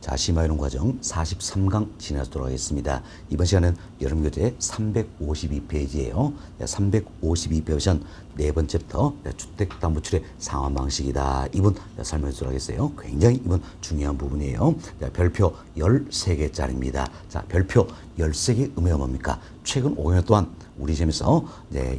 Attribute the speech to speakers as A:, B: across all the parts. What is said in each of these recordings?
A: 자, 심화이론 과정 43강 진행하도록 하겠습니다. 이번 시간은 여름교재 352페이지예요. 352페이지 네 번째부터 주택담보출의 상환 방식이다. 이분 설명해주도록 하겠어요. 굉장히 이번 중요한 부분이에요. 별표 13개짜리입니다. 자, 별표 13개 의미가 뭡니까? 최근 5년 동안 우리 시험에서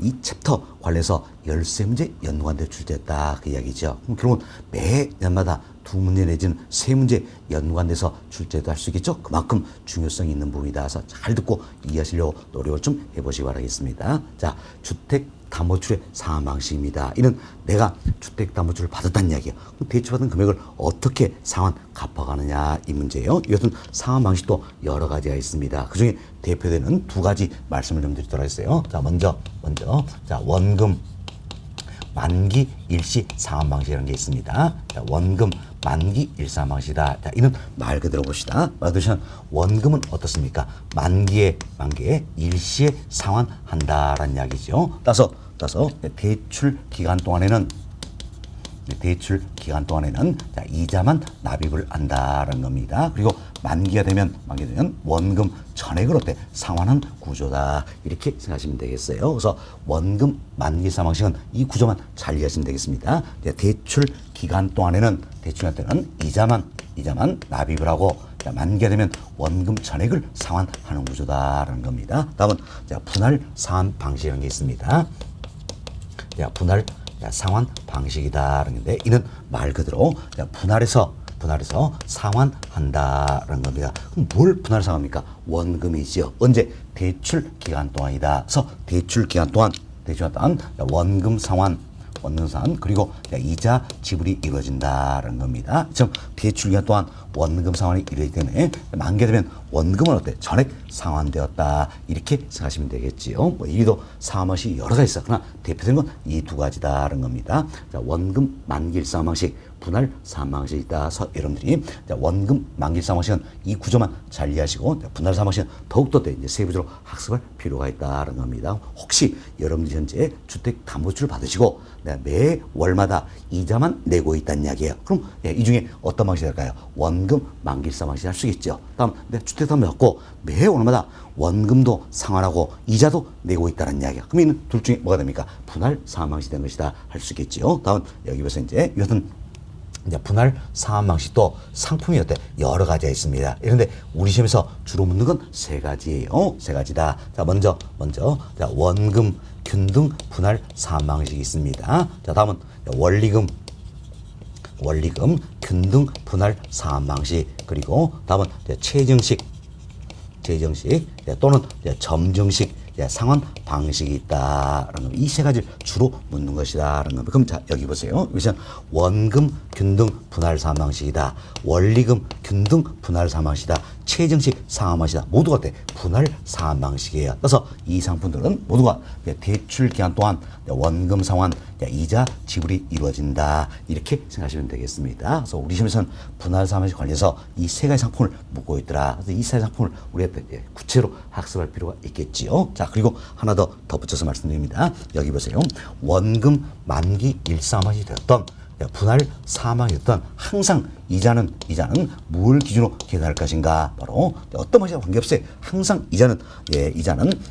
A: 이 챕터 관련해서 13문제 연관돼 출제했다. 그 이야기죠. 그럼 결국은 매년마다 2문제 내지는 3문제 연관돼서 출제도 할 수 있겠죠. 그만큼 중요성이 있는 부분이다. 그래서 잘 듣고 이해하시려고 노력을 좀 해보시기 바라겠습니다. 자, 주택담보출의 상환 방식입니다. 이는 내가 주택담보출을 받았다는 이야기예요. 그럼 대출받은 금액을 어떻게 상환 갚아가느냐 이 문제예요. 이것은 상환 방식도 여러 가지가 있습니다. 그중에 대표되는 두 가지 말씀을 좀 드리도록 하겠어요. 자, 먼저 자, 원금 만기 일시 상환 방식이라는 게 있습니다. 자, 원금 만기 일상환 방식이다. 자, 이는 말 그대로 봅시다. 말하자면 원금은 어떻습니까? 만기에 일시에 상환한다라는 이야기죠. 따라서 대출 기간 동안에는 자, 이자만 납입을 한다라는 겁니다. 그리고 만기가 되면 원금 전액을 어때 상환한 구조다. 이렇게 생각하시면 되겠어요. 그래서 원금 만기 상환 방식은 이 구조만 잘 이해하시면 되겠습니다. 대출 기간 동안에는 이자만 납입을 하고 만기가 되면 원금 전액을 상환하는 구조다라는 겁니다. 다음은 분할 상환 방식이라는 게 있습니다. 분할 상환 방식이다라는 건데 이는 말 그대로 분할해서 상환한다라는 겁니다. 그럼 뭘 분할 상환합니까? 원금이지요. 언제? 대출 기간 동안이다. 그래서 대출 기간 동안 원금 상환 그리고 이자 지불이 이루어진다라는 겁니다. 지금 대출 기간 동안 원금 상환이 이루어지기 때문에 만기가 되면 원금은 어때? 전액 상환되었다. 이렇게 생각하시면 되겠지요. 이도 상환 방식이 여러 가지 있어. 그러나 대표적인 건 이 두 가지다라는 겁니다. 자, 원금 만기 상환 방식, 분할 상환 방식이 있다서 여러분들이 원금 만기 상환 방식은 이 구조만 잘 이해하시고 분할 상환 방식은 더욱더 이제 세부적으로 학습할 필요가 있다는 겁니다. 혹시 여러분들이 현재 주택담보출을 받으시고 매 월마다 이자만 내고 있다는 이야기예요. 그럼 이 중에 어떤 방식이 될까요? 원금 만기 상환 방식 할 수 있겠죠. 다음 주택담보 받고 매 월마다 원금도 상환하고 이자도 내고 있다는 이야기야. 그럼 이는 둘 중에 뭐가 됩니까? 분할 상환 방식이 된 것이다 할 수 있겠죠. 다음 여기 보세요. 이것은 분할 상환 방식도 상품이 여러 가지가 있습니다. 그런데 우리 시험에서 주로 묻는 건 세 가지예요. 세 가지다. 자, 먼저 원금 균등 분할 상환 방식이 있습니다. 자, 다음은 원리금 균등 분할 상환 방식, 그리고 다음은 최정식 또는 점정식 상환 방식이 있다라는 거. 이 세 가지를 주로 묻는 것이다라는 겁니다. 그럼 자, 여기 보세요. 여기서 원금 균등 분할 상환 방식이다. 원리금 균등 분할 상환 방식이다. 최정식 상환 방식이다. 모두가 분할 상환 방식이에요. 그래서 이 상품들은 모두가 대출 기간 동안 원금 상환, 이자 지불이 이루어진다. 이렇게 생각하시면 되겠습니다. 그래서 우리 시험에서는 분할 상환 방식 관련해서 이 세 가지 상품을 묻고 있더라. 그래서 이 세 가지 상품을 우리가 구체로 학습할 필요가 있겠지요. 자, 그리고 하나 더 덧붙여서 말씀드립니다. 여기 보세요. 원금 만기 일상환 방식이 되었던 분할 사망이었던 항상 이자는 뭘 기준으로 계산할 것인가? 바로 어떤 방식과 관계없이 항상 이자는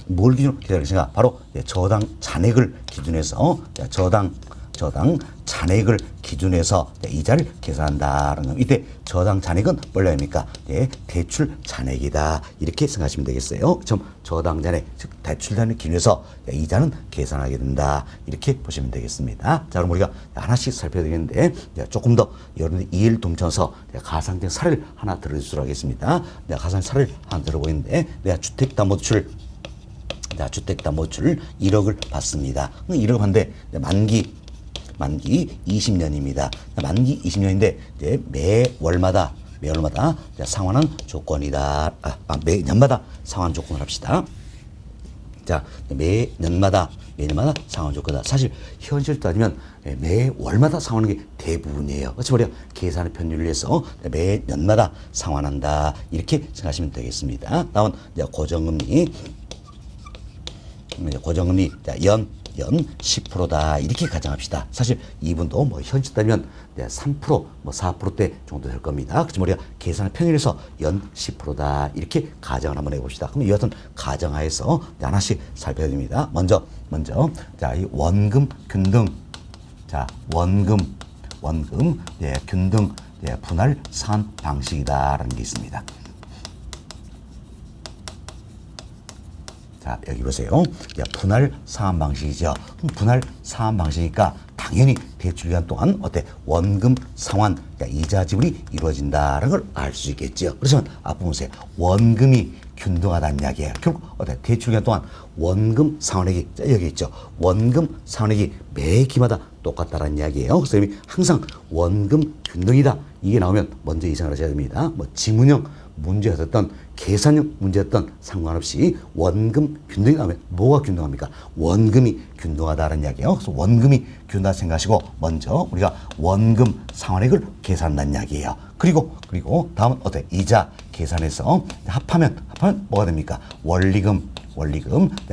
A: 뭘 기준으로 계산할 것인가? 바로 저당 잔액을 기준해서 저당 잔액을 기준해서 이자를 계산한다라는 거. 이때 저당 잔액은 뭘로 합니까? 대출 잔액이다. 이렇게 생각하시면 되겠어요. 저당 잔액, 즉 대출 잔액 기준해서 이자는 계산하게 된다. 이렇게 보시면 되겠습니다. 자, 그럼 우리가 하나씩 살펴드리는데 조금 더 여러분들 이해를 돕면서 가상적 사례를 하나 들어주도록 하겠습니다. 내가 가상적 사례를 하나 들어보이는데 내가 주택담보출 1억을 받습니다. 1억을 받는데 만기 20년입니다. 만기 20년인데 매 월마다 상환한 조건이다. 매년마다 상환 조건을 합시다. 자, 매년마다 상환 조건이다. 사실 현실 따지면 매 월마다 상환하는 게 대부분이에요. 그래서 우리가 계산의 편율을 위해서 매년마다 상환한다. 이렇게 생각하시면 되겠습니다. 다음 고정금리 연 연 10%다 이렇게 가정합시다. 사실 이분도 뭐 현실 따지면 3%, 뭐 4%대 정도 될 겁니다. 그래서 우리가 계산을 평일에서 연 10%다 이렇게 가정을 한번 해봅시다. 그럼 이 같은 가정하에서 하나씩 살펴야 됩니다. 먼저 자, 이 원금 균등, 자 원금 균등 분할 상환 방식이다라는 게 있습니다. 자, 여기 보세요. 분할 상환 방식이죠. 분할 상환 방식이니까 당연히 대출 기간 동안 어때? 원금 상환, 이자 지불이 이루어진다는 걸 알 수 있겠죠. 그렇지만 앞부분 보세요. 원금이 균등하다는 이야기예요. 결국 어때? 대출 기간 동안 원금 상환액이 여기 있죠. 원금 상환액이 매 기마다 똑같다는 이야기예요. 그래서 항상 원금 균등이다. 이게 나오면 먼저 이상을 하셔야 됩니다. 뭐 지문형 문제였던 계산형 문제였던 상관없이 원금 균등이 나오면 뭐가 균등합니까? 원금이 균등하다는 이야기예요. 그래서 원금이 균등하다 생각하시고 먼저 우리가 원금 상환액을 계산한다는 이야기예요. 그리고 다음은 어때? 이자 계산해서 합하면 뭐가 됩니까? 원리금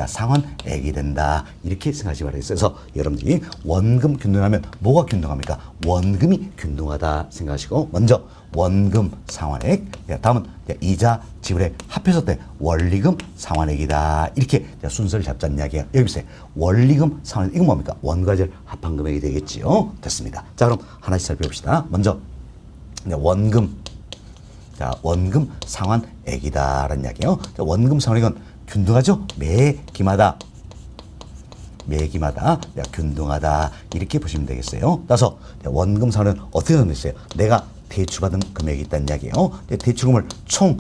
A: 상환액이 된다. 이렇게 생각하시기 바라겠어요. 그래서 여러분들이 원금 균등하면 뭐가 균등합니까? 원금이 균등하다 생각하시고 먼저 원금 상환액, 다음은 이자 지불에 합해서 때 원리금 상환액이다. 이렇게 순서를 잡자는 이야기예요. 여기 보세요. 원리금 상환액, 이건 뭡니까? 원가절 합한 금액이 되겠지요. 됐습니다. 자, 그럼 하나씩 살펴봅시다. 먼저 원금 상환액이다라는 이야기예요. 원금 상환액은 균등하죠? 매 기마다 균등하다. 이렇게 보시면 되겠어요. 따라서 원금 상환은 어떻게 하면 되겠어요? 내가 대출받은 금액이 있다는 이야기예요. 대출금을 총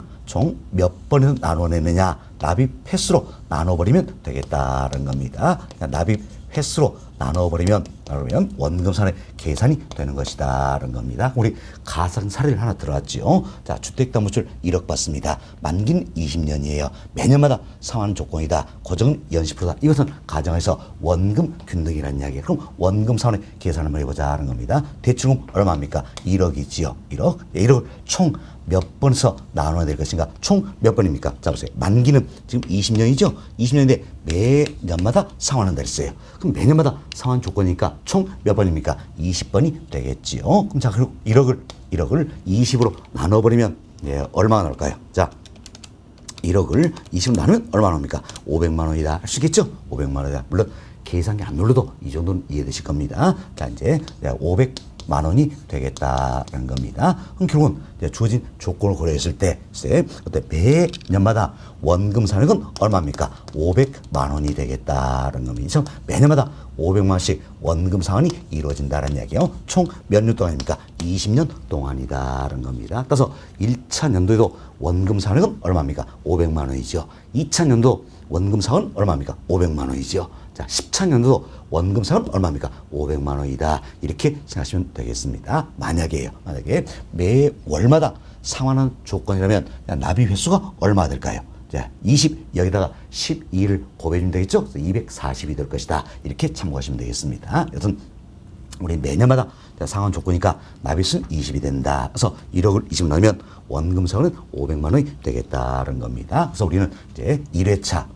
A: 몇 번에서 나눠내느냐, 납입 횟수로 나눠버리면 되겠다는 겁니다. 납입 횟수로 나눠버리면 원금 상환의 계산이 되는 것이다라는 겁니다. 우리 가상 사례를 하나 들어왔죠. 자, 주택담보대출 1억 받습니다. 만기는 20년이에요. 매년마다 상환 조건이다. 고정은 연 10%다. 이것은 가정에서 원금 균등이라는 이야기예요. 그럼 원금 상환의 계산을 한번 해보자는 겁니다. 대출금 얼마입니까? 1억이지요. 1억을 총 몇 번에서 나눠야 될 것인가? 총 몇 번입니까? 자, 보세요. 만기는 지금 20년이죠? 20년인데 매년마다 상환한다 했어요. 그럼 매년마다 상환 조건이니까 총 몇 번입니까? 20번이 되겠지요. 그럼 자, 그리고 1억을 20으로 나눠버리면 얼마가 나올까요? 자, 1억을 20으로 나누면 얼마 나옵니까? 500만 원이다. 할 수 있겠죠? 500만 원이다. 물론 계산기 안 눌러도 이 정도는 이해되실 겁니다. 자, 이제 500만 원이 되겠다라는 겁니다. 그럼 결국은 주어진 조건을 고려했을 때 어때? 매년마다 원금 상환액은 얼마입니까? 500만 원이 되겠다라는 겁니다. 매년마다 500만 원씩 원금 상환이 이루어진다는 이야기예요. 총 몇 년 동안입니까? 20년 동안이다라는 겁니다. 따라서 1차 년도에도 원금 상환액은 얼마입니까? 500만 원이죠. 2차 년도 원금 상환은 얼마입니까? 500만 원이죠. 자, 10차 년도도 원금 상환은 얼마입니까? 500만 원이다. 이렇게 생각하시면 되겠습니다. 만약에 매월마다 상환한 조건이라면 납입 횟수가 얼마 될까요? 자, 20 여기다가 12를 곱해주면 되겠죠? 그래서 240이 될 것이다. 이렇게 참고하시면 되겠습니다. 여튼 우리 매년마다 상환 조건이니까 납입수는 20이 된다. 그래서 1억을 20을 넣으면 원금 상환은 500만 원이 되겠다는 겁니다. 그래서 우리는 이제 1회차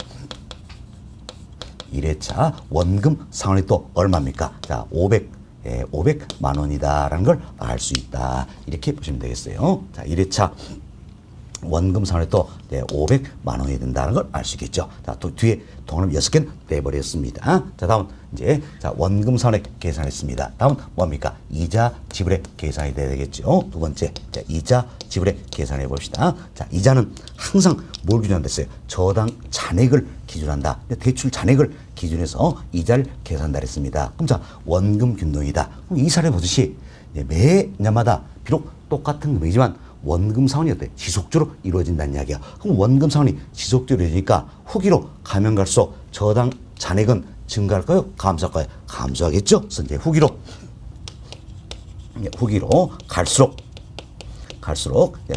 A: 원금 상환이 또 얼마입니까? 자, 500만 원이다라는 걸 알 수 있다. 이렇게 보시면 되겠어요. 자, 1회차 원금 상환이 또 500만 원이 된다는 걸 알 수 있겠죠. 자, 또 뒤에 동그라미 6개는 떼버렸습니다. 자, 다음 이제 원금 상환액 계산했습니다. 다음은 뭡니까? 이자 지불의 계산이 돼야 되겠죠. 두 번째, 자, 이자 지불의 계산해 봅시다. 자, 이자는 항상 뭘 기준한댔어요? 저당 잔액을 기준한다. 대출 잔액을 기준해서 이자를 계산한다 했습니다. 그럼 자, 원금 균등이다. 그럼 이 사례 보듯이 매년마다 비록 똑같은 금액이지만 원금 상환이 어때? 지속적으로 이루어진다는 이야기야. 그럼 원금 상환이 지속적으로 이루어지니까 후기로 가면 갈수록 저당 잔액은 증가할까요? 감소할까요? 감소하겠죠? 그래서 이제 후기로 갈수록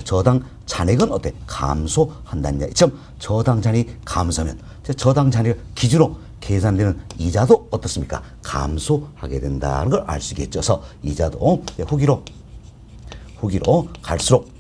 A: 저당 잔액은 어때? 감소한다는 이야기. 지금 저당 잔액이 감소하면 저당 잔액을 기준으로 계산되는 이자도 어떻습니까? 감소하게 된다는 걸 알 수 있겠죠. 그래서 이자도 후기로 갈수록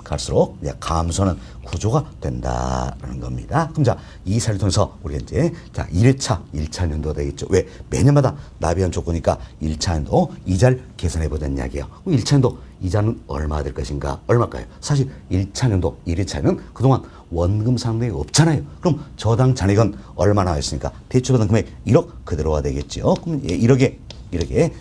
A: 갈수록 이제 감소하는 구조가 된다라는 겁니다. 그럼 자, 이 사례를 통해서 우리가 이제 자, 1회차 1차 연도가 되겠죠. 왜? 매년마다 나비한 조건이니까 1차 연도 이자를 계산해 보자는 이야기예요. 그럼 1차 연도 이자는 얼마가 될 것인가? 얼마일까요? 사실 1차 연도 1회차는 그동안 원금 상환이 없잖아요. 그럼 저당 잔액은 얼마나 나왔으니까 대출받은 금액 1억 그대로가 되겠죠. 그럼 1억에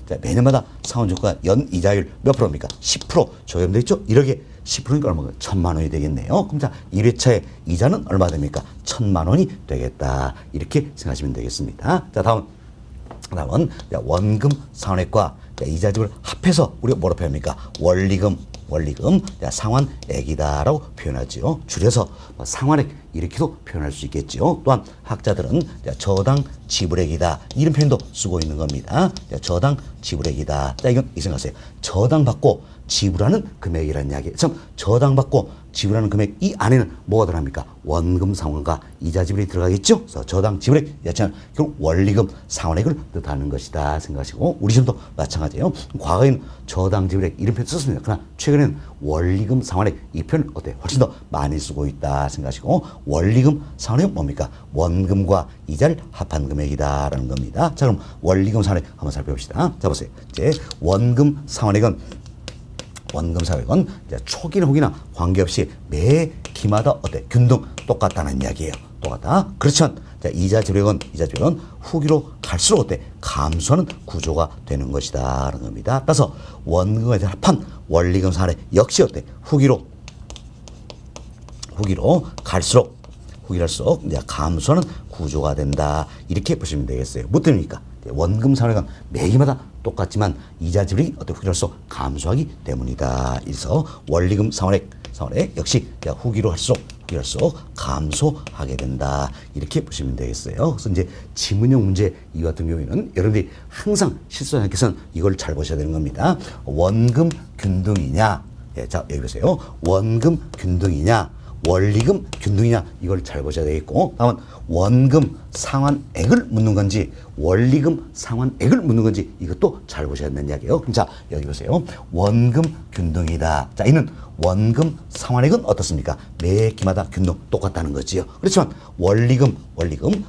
A: 자, 매년마다 상환 조건과 연 이자율 몇 프로입니까? 10% 적용되어 있죠. 1억에 10%니까 얼마가 1,000만 원이 되겠네요. 그럼 자, 1회차의 이자는 얼마 됩니까? 1,000만 원이 되겠다. 이렇게 생각하시면 되겠습니다. 자, 다음은 원금 상환액과 이자 지불 합해서 우리가 뭐로 표현합니까? 원리금 상환액이다라고 표현하지요. 줄여서 상환액 이렇게도 표현할 수 있겠지요. 또한 학자들은 저당 지불액이다 이런 표현도 쓰고 있는 겁니다. 저당 지불액이다. 자, 이건 이 생각하세요. 저당받고 지불하는 금액이라는 이야기예요. 참 저당받고 지불하는 금액 이 안에는 뭐가 들어갑니까? 원금 상환과 이자 지불이 들어가겠죠. 그래서 저당 지불액 야채는 결국 원리금 상환액을 뜻하는 것이다 생각하시고 우리 시험도 마찬가지예요. 과거에는 저당 지불액 이런 표현 썼습니다. 그러나 최근에는 원리금 상환액 이 표현 어때? 훨씬 더 많이 쓰고 있다 생각하시고 원리금 상환액은 뭡니까? 원금과 이자를 합한 금액이다라는 겁니다. 자, 그럼 원리금 상환액 한번 살펴봅시다. 자, 보세요. 이제 원금 상환액은 초기나 후기나 관계없이 매 기마다 어때? 균등 똑같다는 이야기예요. 똑같다. 그렇지만 자, 이자 지불액은 후기로 갈수록 어때? 감소하는 구조가 되는 것이다라는 겁니다. 따라서 원금과 이자 합한 원리금 상환액 역시 어때? 후기로 갈수록 이제 감소하는 구조가 된다. 이렇게 보시면 되겠어요. 뭐 때문입니까? 원금 상환액은 매기마다 똑같지만 이자 지불이 어떻게 후기로서 감소하기 때문이다. 그래서 원리금 상환액 역시 후기로 할수록 감소하게 된다. 이렇게 보시면 되겠어요. 그래서 이제 지문형 문제 이 같은 경우에는 여러분들이 항상 실수하지 않기 위해서는 이걸 잘 보셔야 되는 겁니다. 원금 균등이냐? 자, 여기 보세요. 원금 균등이냐? 원리금 균등이냐 이걸 잘 보셔야 되겠고 다음은 원금 상환액을 묻는 건지 원리금 상환액을 묻는 건지 이것도 잘 보셔야 된다는 이야기예요. 그럼 자, 여기 보세요. 원금 균등이다. 자, 이는 원금 상환액은 어떻습니까? 매 기마다 균등 똑같다는 거지요. 그렇지만 원리금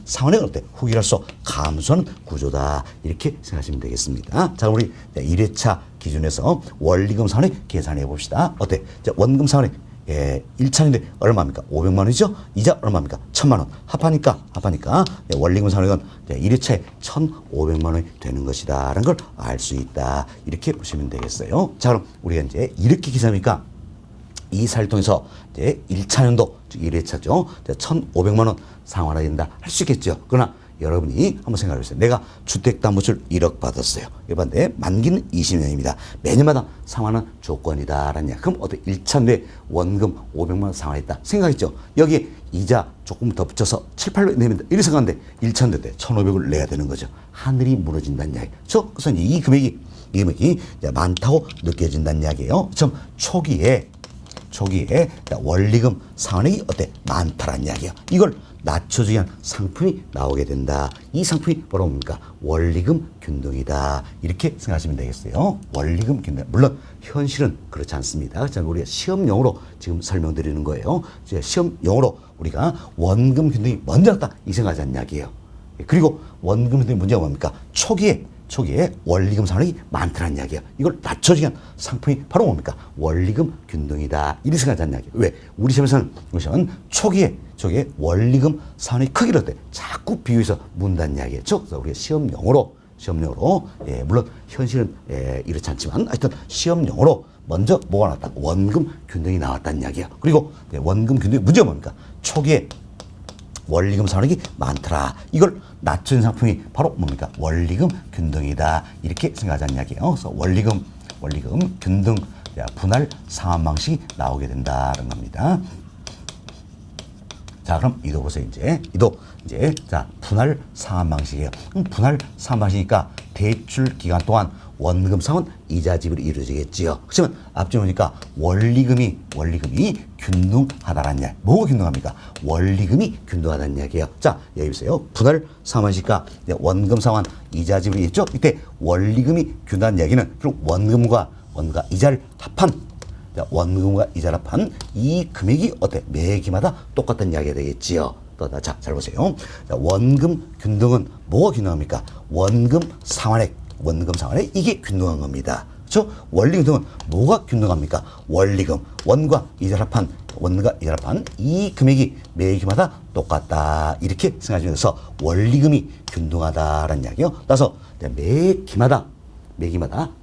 A: 상환액은 어때? 후기로서 감소하는 구조다. 이렇게 생각하시면 되겠습니다. 자, 우리 1회차 기준에서 원리금 상환액 계산해 봅시다. 어때? 자, 원금 상환액 1차인데 얼마입니까? 500만 원이죠? 이자 얼마입니까? 1000만 원. 합하니까 원리금 상환액은 1회차에 1,500만 원이 되는 것이다. 라는 걸 알 수 있다. 이렇게 보시면 되겠어요. 자, 그럼 우리가 이제 이렇게 계산하니까 이 사례를 통해서 이제 1차 연도, 즉 1회차죠. 1,500만 원 상환해야 된다. 할 수 있겠죠. 그러나 여러분이 한번 생각해 보세요. 내가 주택담보세를 1억 받았어요. 일반대 만기는 20년입니다. 매년마다 상환하는 조건이다라는 이야기. 그럼 어떻게 1차인데 원금 500만 원 상환했다. 생각했죠. 여기에 이자 조금 더 붙여서 7, 800 내면 이렇게 생각하는데 1차인데 때 1,500을 내야 되는 거죠. 하늘이 무너진다는 이야기. 그래서 이 금액이 많다고 느껴진다는 이야기예요. 좀 초기에 원리금 상환액이 어때? 많다라는 이야기예요. 이걸 낮춰주기 위한 상품이 나오게 된다. 이 상품이 바로 뭡니까? 원리금 균등이다. 이렇게 생각하시면 되겠어요. 원리금 균등. 물론 현실은 그렇지 않습니다. 자, 우리가 시험용으로 지금 설명드리는 거예요. 시험용으로 우리가 원금 균등이 먼저 났다. 이 생각하자는 이야기예요. 그리고 원금 균등의 문제가 뭡니까? 초기에 원리금 상환액이 많다는 이야기예요. 이걸 낮춰주기 위한 상품이 바로 뭡니까? 원리금 균등이다. 이렇게 생각하자는 이야기예요. 왜? 우리 시험에서는 초기에 원리금 상환의 크기를 어때? 자꾸 비교해서 묻는다는 이야기였죠. 그래서 우리가 시험용어로 물론 현실은 이렇지 않지만 하여튼 시험용어로 먼저 뭐가 나왔다? 원금 균등이 나왔다는 이야기예요. 그리고 원금 균등의 문제가 뭡니까? 초기에 원리금 상환액이 많더라. 이걸 낮춘 상품이 바로 뭡니까? 원리금 균등이다. 이렇게 생각하자는 이야기예요. 그래서 원리금 균등 분할 상환 방식이 나오게 된다는 겁니다. 자, 그럼 이도 보세요. 이도 자, 분할 상환 방식이에요. 그럼 분할 상환 방식이니까 대출 기간 동안 원금 상환 이자 지불이 이루어지겠지요. 그렇지만 앞쪽에 보니까 원리금이 균등하다라는 이야기. 뭐가 균등합니까? 원리금이 균등하다는 이야기예요. 자, 여기 보세요. 분할 상환 방식이니까 원금 상환 이자 지불이 있죠. 이때 원리금이 균등한 이야기는 결국 원금과 이자를 합한 자, 원금과 이자를 합한 이 금액이 어때? 매기마다 똑같다는 이야기가 되겠지요. 자, 잘 보세요. 자, 원금 균등은 뭐가 균등합니까? 원금 상환액, 이게 균등한 겁니다. 그렇죠? 원리금 등은 뭐가 균등합니까? 원리금, 원과 이자를 합한 이 금액이 매기마다 똑같다. 이렇게 생각하시면 돼서 원리금이 균등하다라는 이야기요. 따라서 매기마다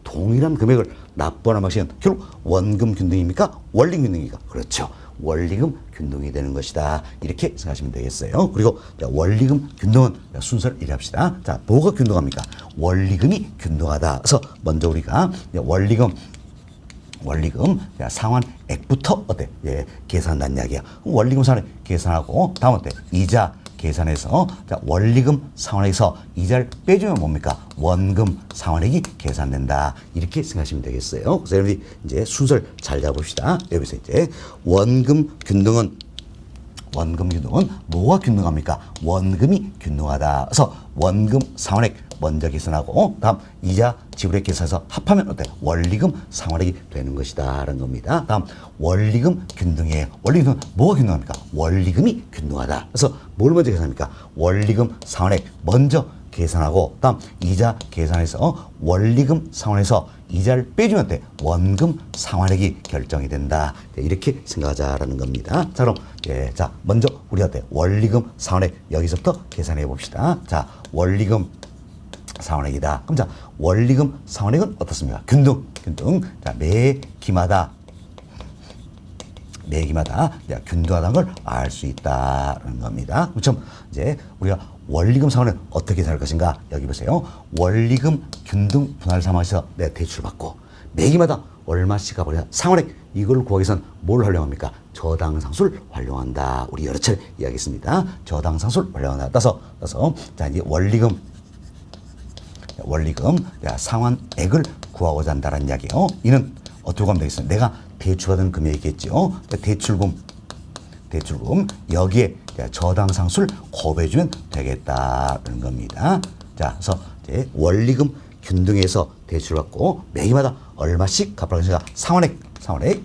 A: 동일한 금액을 납부하는 방식은 결국 원금 균등입니까? 원리금 균등입니까? 그렇죠. 원리금 균등이 되는 것이다. 이렇게 생각하시면 되겠어요. 그리고 원리금 균등은 순서를 이래 합시다. 자, 뭐가 균등합니까? 원리금이 균등하다. 그래서 먼저 우리가 원리금 상환액부터 어때? 예, 계산한다는 이야기야. 원리금 상환액 계산하고 다음 어때? 이자 계산해서 자, 원리금 상환액에서 이자를 빼주면 뭡니까? 원금 상환액이 계산된다. 이렇게 생각하시면 되겠어요. 그래서 여러분이 이제 순서를 잘 잡읍시다. 여기서 이제 원금 균등은 뭐가 균등합니까? 원금이 균등하다. 그래서 원금 상환액 먼저 계산하고 다음 이자 지불액 계산해서 합하면 어때? 원리금 상환액이 되는 것이다 라는 겁니다. 다음 원리금 균등이에요. 원리금 뭐가 균등합니까? 원리금이 균등하다. 그래서 뭘 먼저 계산합니까? 원리금 상환액 먼저 계산하고 다음 이자 계산해서 원리금 상환해서 이자를 빼주면 돼. 원금 상환액이 결정이 된다. 이렇게 생각하자라는 겁니다. 자, 그럼 자 먼저 우리가 원리금 상환액 여기서부터 계산해 봅시다. 자, 원리금 상환액이다. 그럼 자, 원리금 상환액은 어떻습니까? 균등. 자, 매기마다 균등하다는 걸 알 수 있다는 겁니다. 그렇죠? 이제 우리가 원리금 상환은 어떻게 계산할 것인가? 여기 보세요. 원리금 균등 분할 상환에서 내가 대출을 받고 매기마다 얼마씩 가버려 상환액 이걸 구하기 위해서는 뭘 활용합니까? 저당상수를 활용한다. 우리 여러 차례 이야기했습니다. 저당상수를 활용한다. 따라서 자, 이제 원리금 상환액을 구하고자 한다는 이야기예요. 이는 어떻게 하면 되겠어요? 내가 대출받은 금액이겠죠. 대출금 여기에 저당상수를 곱해주면 되겠다는 겁니다. 자, 그래서 이제 원리금 균등에서 대출받고 매기마다 얼마씩 갚아가는 상환액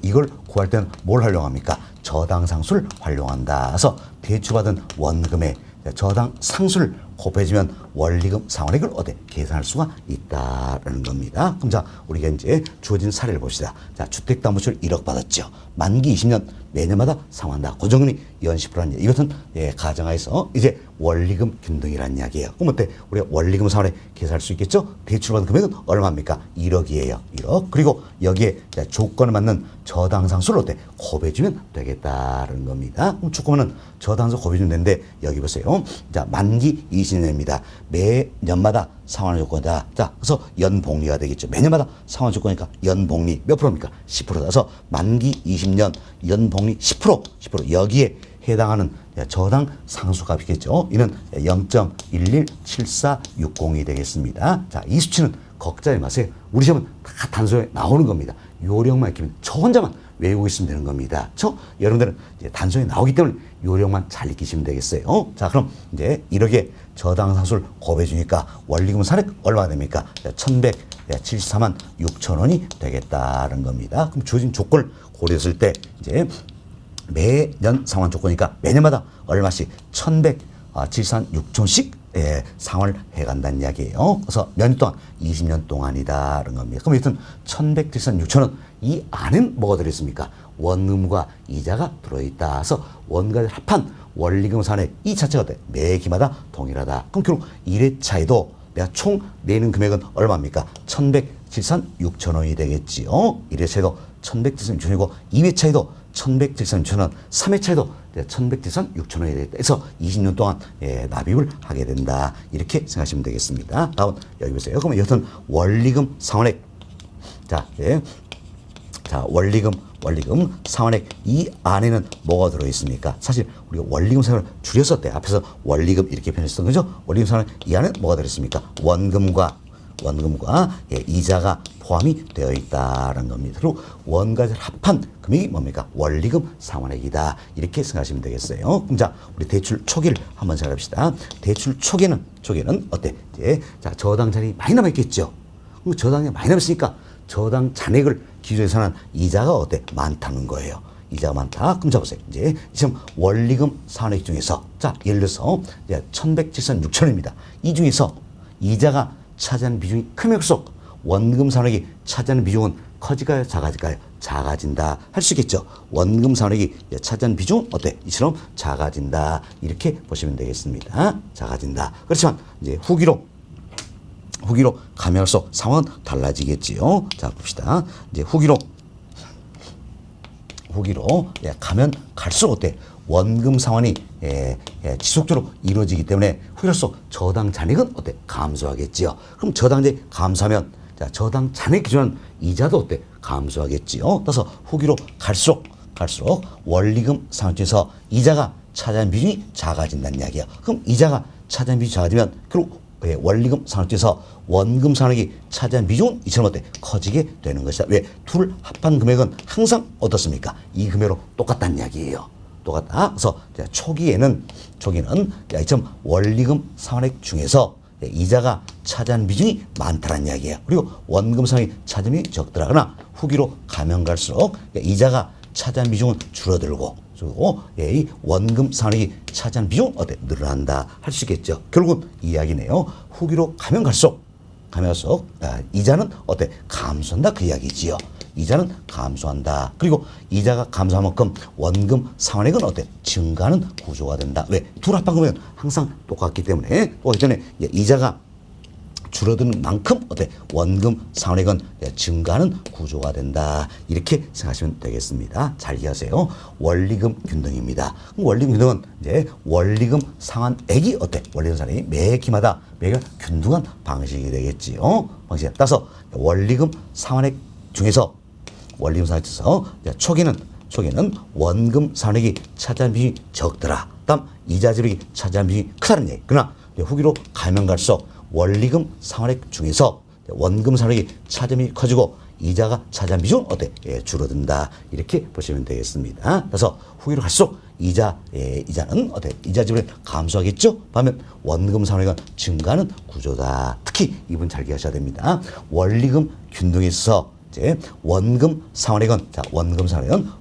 A: 이걸 구할 때는 뭘 활용합니까? 저당상수를 활용한다. 그래서 대출받은 원금에 저당상수를 곱해주면 원리금 상환액을 계산할 수가 있다라는 겁니다. 그럼 자, 우리가 이제 주어진 사례를 봅시다. 자, 주택담보대출 1억 받았죠. 만기 20년 매년마다 상환한다. 고정금리 연 10%라는 이것은 가정하에서 이제 원리금 균등이라는 이야기예요. 그럼 어때? 우리가 원리금 상환액 계산할 수 있겠죠? 대출받은 금액은 얼마입니까? 1억이에요. 1억. 그리고 여기에 조건에 맞는 저당상수를 곱해주면 되겠다는 겁니다. 그럼 조건은 저당상수 곱해주면 되는데 여기 보세요. 자, 만기 20년입니다. 매년마다 상환 조건이다. 자, 그래서 연복리가 되겠죠. 매년마다 상환 조건이니까 연복리 몇 프로입니까? 10%라서 만기 20년 연복리 10% 여기에 해당하는 저당 상수값이겠죠. 이는 0.117460이 되겠습니다. 자, 이 수치는 걱정하지 마세요. 우리 시험은 다 단서에 나오는 겁니다. 요령만 익히면 저 혼자만 외우고 있으면 되는 겁니다. 여러분들은 이제 단서에 나오기 때문에 요령만 잘 익히시면 되겠어요. 자, 그럼 이제 이렇게 저당 상수를 곱해주니까 원리금 상환액 얼마가 됩니까? 1,174만 6천 원이 되겠다는 겁니다. 그럼 주어진 조건을 고려했을 때 이제 매년 상환 조건이니까 매년마다 얼마씩 1,174만 6천씩 상환을 해간다는 이야기예요. 그래서 몇 년 동안? 20년 동안이다라는 겁니다. 그럼 여튼 1,174만 6천 원 이 안엔 뭐가 들어있습니까? 원금과 이자가 들어있다. 그래서 원가를 합한 원리금 상환액 이 자체가 매기마다 동일하다. 그럼 결국 1회 차이도 내가 총 내는 금액은 얼마입니까? 1,174만 6천 원이 되겠지요. 1회 차이도 1,174만 6천 원이고 2회 차이도 1,174만 6천 원, 3회 차이도 1,174만 6천 원이 되겠다. 그래서 20년 동안 납입을 하게 된다. 이렇게 생각하시면 되겠습니다. 다음 여기 보세요. 그러면 여튼 원리금 상환액 자, 원리금 상환액 이 안에는 뭐가 들어있습니까? 사실 우리가 원리금 상환을 줄였었대. 앞에서 원리금 이렇게 표현했었던 거죠. 원리금 상환 이 안에 뭐가 들어있습니까? 원금과 이자가 포함이 되어 있다는 겁니다. 그리고 원가를 합한 금액이 뭡니까? 원리금 상환액이다. 이렇게 생각하시면 되겠어요. 그럼 자, 우리 대출 초기를 한번 생각합시다. 대출 초기는 어때? 자, 저당 잔액이 많이 남아있겠죠. 저당이 많이 남았으니까 저당 잔액을 기준에서는 이자가 어때? 많다는 거예요. 이자가 많다. 그럼 잡으세요. 이제 지금 원리금 상환액 중에서 자 예를 들어서 1,107선 6천원입니다. 이 중에서 이자가 차지하는 비중이 크면일수록 원금 상환액이 차지하는 비중은 커질까요? 작아질까요? 작아진다 할 수 있겠죠. 원금 상환액이 차지하는 비중은 어때? 이처럼 작아진다 이렇게 보시면 되겠습니다. 작아진다. 그렇지만 이제 후기로 가면 할수록 상황은 달라지겠지요. 자 봅시다. 이제 후기로 가면 갈수록 어때? 원금 상환이 지속적으로 이루어지기 때문에 후기로서 저당 잔액은 어때? 감소하겠지요. 그럼 저당 잔액 감소하면 자 저당 잔액 기준은 이자도 어때? 감소하겠지요. 따라서 후기로 갈수록 원리금 상환 중에서 이자가 차지하는 비중이 작아진다는 이야기야. 그럼 이자가 차지하는 비중이 작아지면 결국 원리금 상환 중에서 원금 상환액이 차지하는 비중은 이처럼 어때? 커지게 되는 것이다. 왜? 둘 합한 금액은 항상 어떻습니까? 이 금액으로 똑같다는 이야기예요. 똑같다. 그래서 초기에는 이처럼 원리금 상환액 중에서 이자가 차지하는 비중이 많다는 이야기예요. 그리고 원금 상환이 차지하는 비중이 적더라거나 후기로 가면 갈수록 이자가 차지하는 비중은 줄어들고 그리고 이 원금 상환액이 차지하는 비중 어때? 늘어난다 할 수 있겠죠. 결국은 이 이야기네요. 후기로 가면 갈수록 이자는 어때? 감소한다 그 이야기지요. 이자는 감소한다. 그리고 이자가 감소한 만큼 원금 상환액은 어때? 증가하는 구조가 된다. 왜? 둘 합한 금액은 항상 똑같기 때문에 이자가 줄어드는 만큼 어때? 원금 상환액은 증가하는 구조가 된다. 이렇게 생각하시면 되겠습니다. 잘 이해하세요. 원리금 균등입니다. 그럼 원리금 균등은 이제 원리금 상환액이 어때? 원리금 상환액이 매 기마다 매가 균등한 방식이 되겠지요. 방식에 따라서 원리금 상환액 중에서 초기는 원금 상환액이 차지하는 비중이 적더라. 다음 이자 지불이 차지하는 비중이 크다는 얘기. 그러나 후기로 가면 갈수록 원리금 상환액 중에서 원금 상환액이 차지하는 비중이 커지고 이자가 차지하는 비중은 어때? 줄어든다. 이렇게 보시면 되겠습니다. 그래서 후기로 갈수록 이자는 어때? 이자 지불이 감소하겠죠? 반면 원금 상환액은 증가하는 구조다. 특히 이분 잘 기억하셔야 됩니다. 원리금 균등에서 원금 상환액은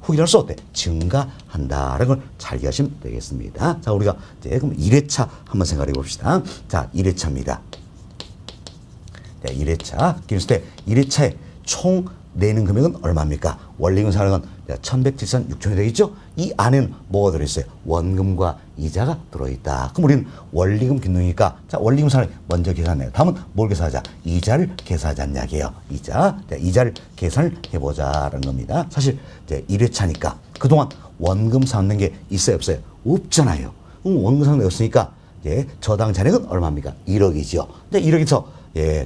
A: 후기로 할수 어때? 증가한다라는 걸 잘 기억하시면 되겠습니다. 자, 우리가 그럼 1회차 한번 생각해 봅시다. 자, 1회차입니다. 1회차. 그랬을 때 1회차에 총 내는 금액은 얼마입니까? 원리금 상환액은 1,107선 6천원이 되겠죠? 이 안에는 뭐가 들어있어요? 원금과 이자가 들어있다. 그럼 우리는 원리금 균등이니까 자 원리금 상환액 먼저 계산해요. 다음은 뭘 계산하자? 이자를 계산하자는 이야기예요. 이자를 계산을 해보자라는 겁니다. 사실 이제 1회차니까 그동안 원금 상환된 게 있어요 없어요? 없잖아요. 그럼 원금 상환이 없으니까 저당 잔액은 얼마입니까? 1억이죠. 근데 1억에서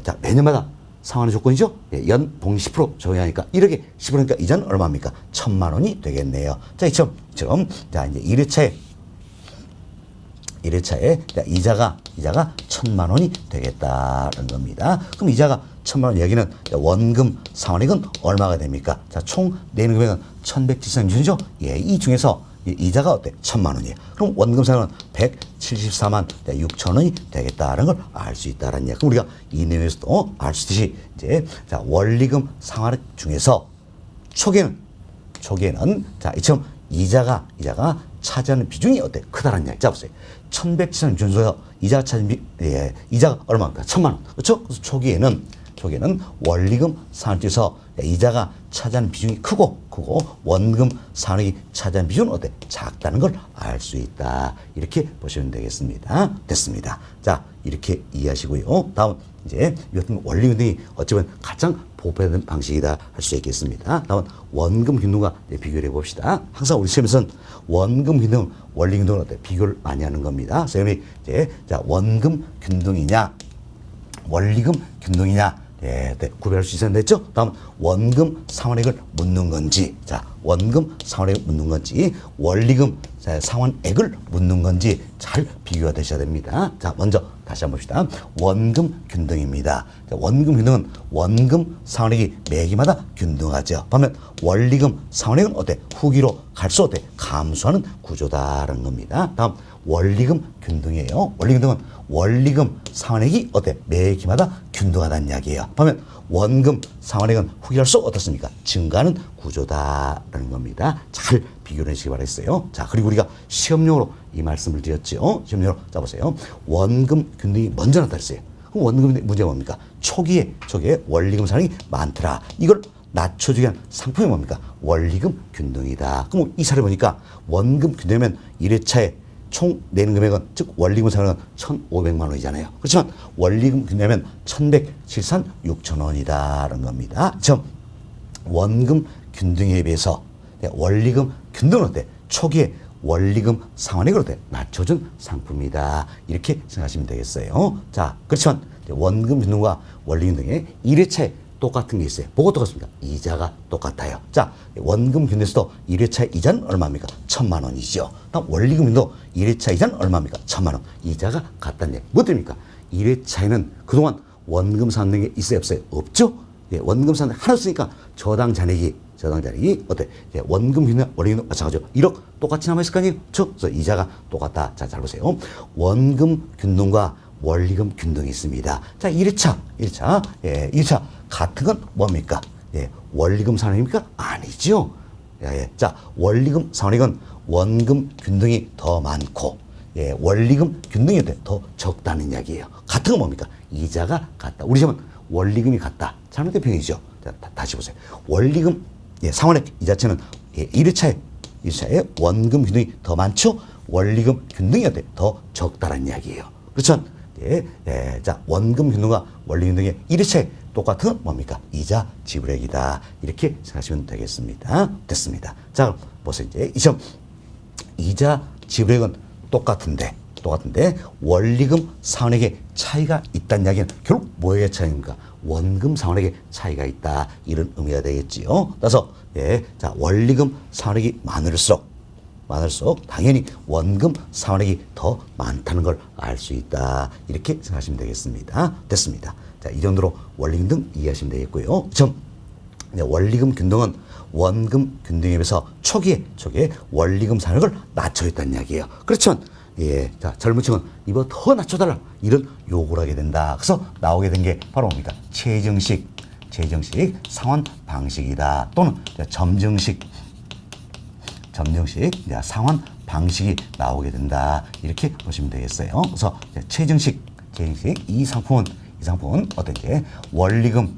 A: 자 매년마다 상환의 조건이죠. 연봉 10% 적용하니까 1억에 10%니까 이자는 얼마입니까? 1,000만 원이 되겠네요. 자, 이처럼 자 이제 1회차에 이자가 1,000만 원이 되겠다는 겁니다. 그럼 이자가 1,000만 원 여기는 원금 상환액은 얼마가 됩니까? 자, 총 내는 금액은 1,173죠. 이 중에서 이자가 어때? 1,000만 원이에요. 그럼 원금 상환은 174만 6천 원이 되겠다는 걸 알 수 있다는 이야기. 그럼 우리가 이 내용에서도 알 수 있듯이 자 원리금 상환액 중에서 초기에는 자 이처럼 이자가 차지하는 비중이 어때? 크다는 이야기. 자 보세요. 1,173 중에서 이자가 차지하는 이자가 얼마입니까? 1,000만 원. 그렇죠? 그래서 초기에는 원리금 상환에서 이자가 차지하는 비중이 크고 원금 상환액이 차지하는 비중은 어때? 작다는 걸 알 수 있다. 이렇게 보시면 되겠습니다. 됐습니다. 자 이렇게 이해하시고요. 다음 이제 이것은 원리금 균등이 어쩌면 가장 보편된 방식이다 할 수 있겠습니다. 다음은 원금 균등과 비교를 해봅시다. 항상 우리 시험에서는 원금 균등, 원리금 균등을 어때? 비교를 많이 하는 겁니다. 선생님이 자 원금 균등이냐, 원리금 균등이냐 구별할 수 있어야 됐죠? 다음 원금 상환액을 묻는 건지, 자 원금 상환액을 묻는 건지, 원리금 상환액을 묻는 건지 잘 비교가 되셔야 됩니다. 자 먼저 다시 한번 봅시다. 원금 균등입니다. 자, 원금 균등은 원금 상환액이 매기마다 균등하죠. 반면 원리금 상환액은 어때? 후기로 갈수록 어때? 감소하는 구조다라는 겁니다. 다음 원리금 균등이에요. 원리금 균등은 원리금 상환액이 어때? 매 기마다 균등하다는 이야기예요. 그러면 원금 상환액은 후기할수록 어떻습니까? 증가하는 구조다라는 겁니다. 잘 비교해 주시기 바라겠어요. 자, 그리고 우리가 시험용으로 이 말씀을 드렸죠. 시험용으로 자 보세요. 원금 균등이 먼저 나타났어요. 그럼 원금 문제가 뭡니까? 초기에 원리금 상환액이 많더라. 이걸 낮춰주기 위한 상품이 뭡니까? 원리금 균등이다. 그럼 이 사례 보니까 원금 균등이면 1회차에 총 내는 금액은 즉 원리금 상환액은 1,500만 원이잖아요. 그렇지만 원리금 균등하면 1,173 6천 원이다라는 겁니다. 즉 원금 균등에 비해서 원리금 균등은 어때? 초기에 원리금 상환액을 어때? 낮춰준 상품이다. 이렇게 생각하시면 되겠어요. 자, 그렇지만 원금 균등과 원리금 등의 1회차에 똑같은 게 있어요. 뭐가 똑같습니까? 이자가 똑같아요. 자, 원금 균등에서도 1회차 이자는 얼마입니까? 1,000만 원이죠. 다음 원리금 균등도 1회차 이자는 얼마입니까? 1,000만 원. 이자가 같다는 얘기. 뭐 때문입니까? 1회차에는 그동안 원금 상환된 게 있어요, 없어요? 없죠? 예, 원금 상환 하나 쓰니까 저당 잔액이 어때? 예, 원금 균등, 원리금 균등 마찬가지죠. 1억 똑같이 남아있을 거 아니에요? 그래서 이자가 똑같다. 자, 잘 보세요. 원금 균등과 원리금 균등이 있습니다. 자, 1회차. 예, 1차. 같은 건 뭡니까? 예, 원리금 상환액입니까? 아니죠. 예. 자, 원리금 상환액은 원금 균등이 더 많고, 예, 원리금 균등이 더 적다는 이야기예요. 같은 건 뭡니까? 이자가 같다. 우리 시험은 원리금이 같다. 잘못된 표현이죠. 자, 다시 보세요. 원리금, 예, 상환액 이 자체는 예, 1회차에 원금 균등이 더 많죠? 원리금 균등이 더 적다는 이야기예요. 그렇죠? 예, 자, 원금 균등과 원리금 균등의 1회차에 똑같은 뭡니까? 이자 지불액이다. 이렇게 생각하시면 되겠습니다. 됐습니다. 자, 그럼 보세요. 이제 이 시험 이자 지불액은 똑같은데 원리금 상환액의 차이가 있다는 이야기는 결국 뭐의 차이입니까? 원금 상환액의 차이가 있다. 이런 의미가 되겠지요. 따라서 예, 자, 원리금 상환액이 많을수록 당연히 원금 상환액이 더 많다는 걸 알 수 있다. 이렇게 생각하시면 되겠습니다. 됐습니다. 자, 이 정도로 원리금 등 이해하시면 되겠고요. 원리금 균등은 원금 균등에 비해서 초기에 원리금 상환액을 낮춰있다는 이야기예요. 그렇지만 예, 자, 젊은 층은 이거 더 낮춰달라 이런 요구를 하게 된다. 그래서 나오게 된 게 바로 뭡니까? 최정식 상환 방식이다. 또는 점증식 상환 방식이 나오게 된다. 이렇게 보시면 되겠어요. 그래서 최정식 이 상품은 어떻게 원리금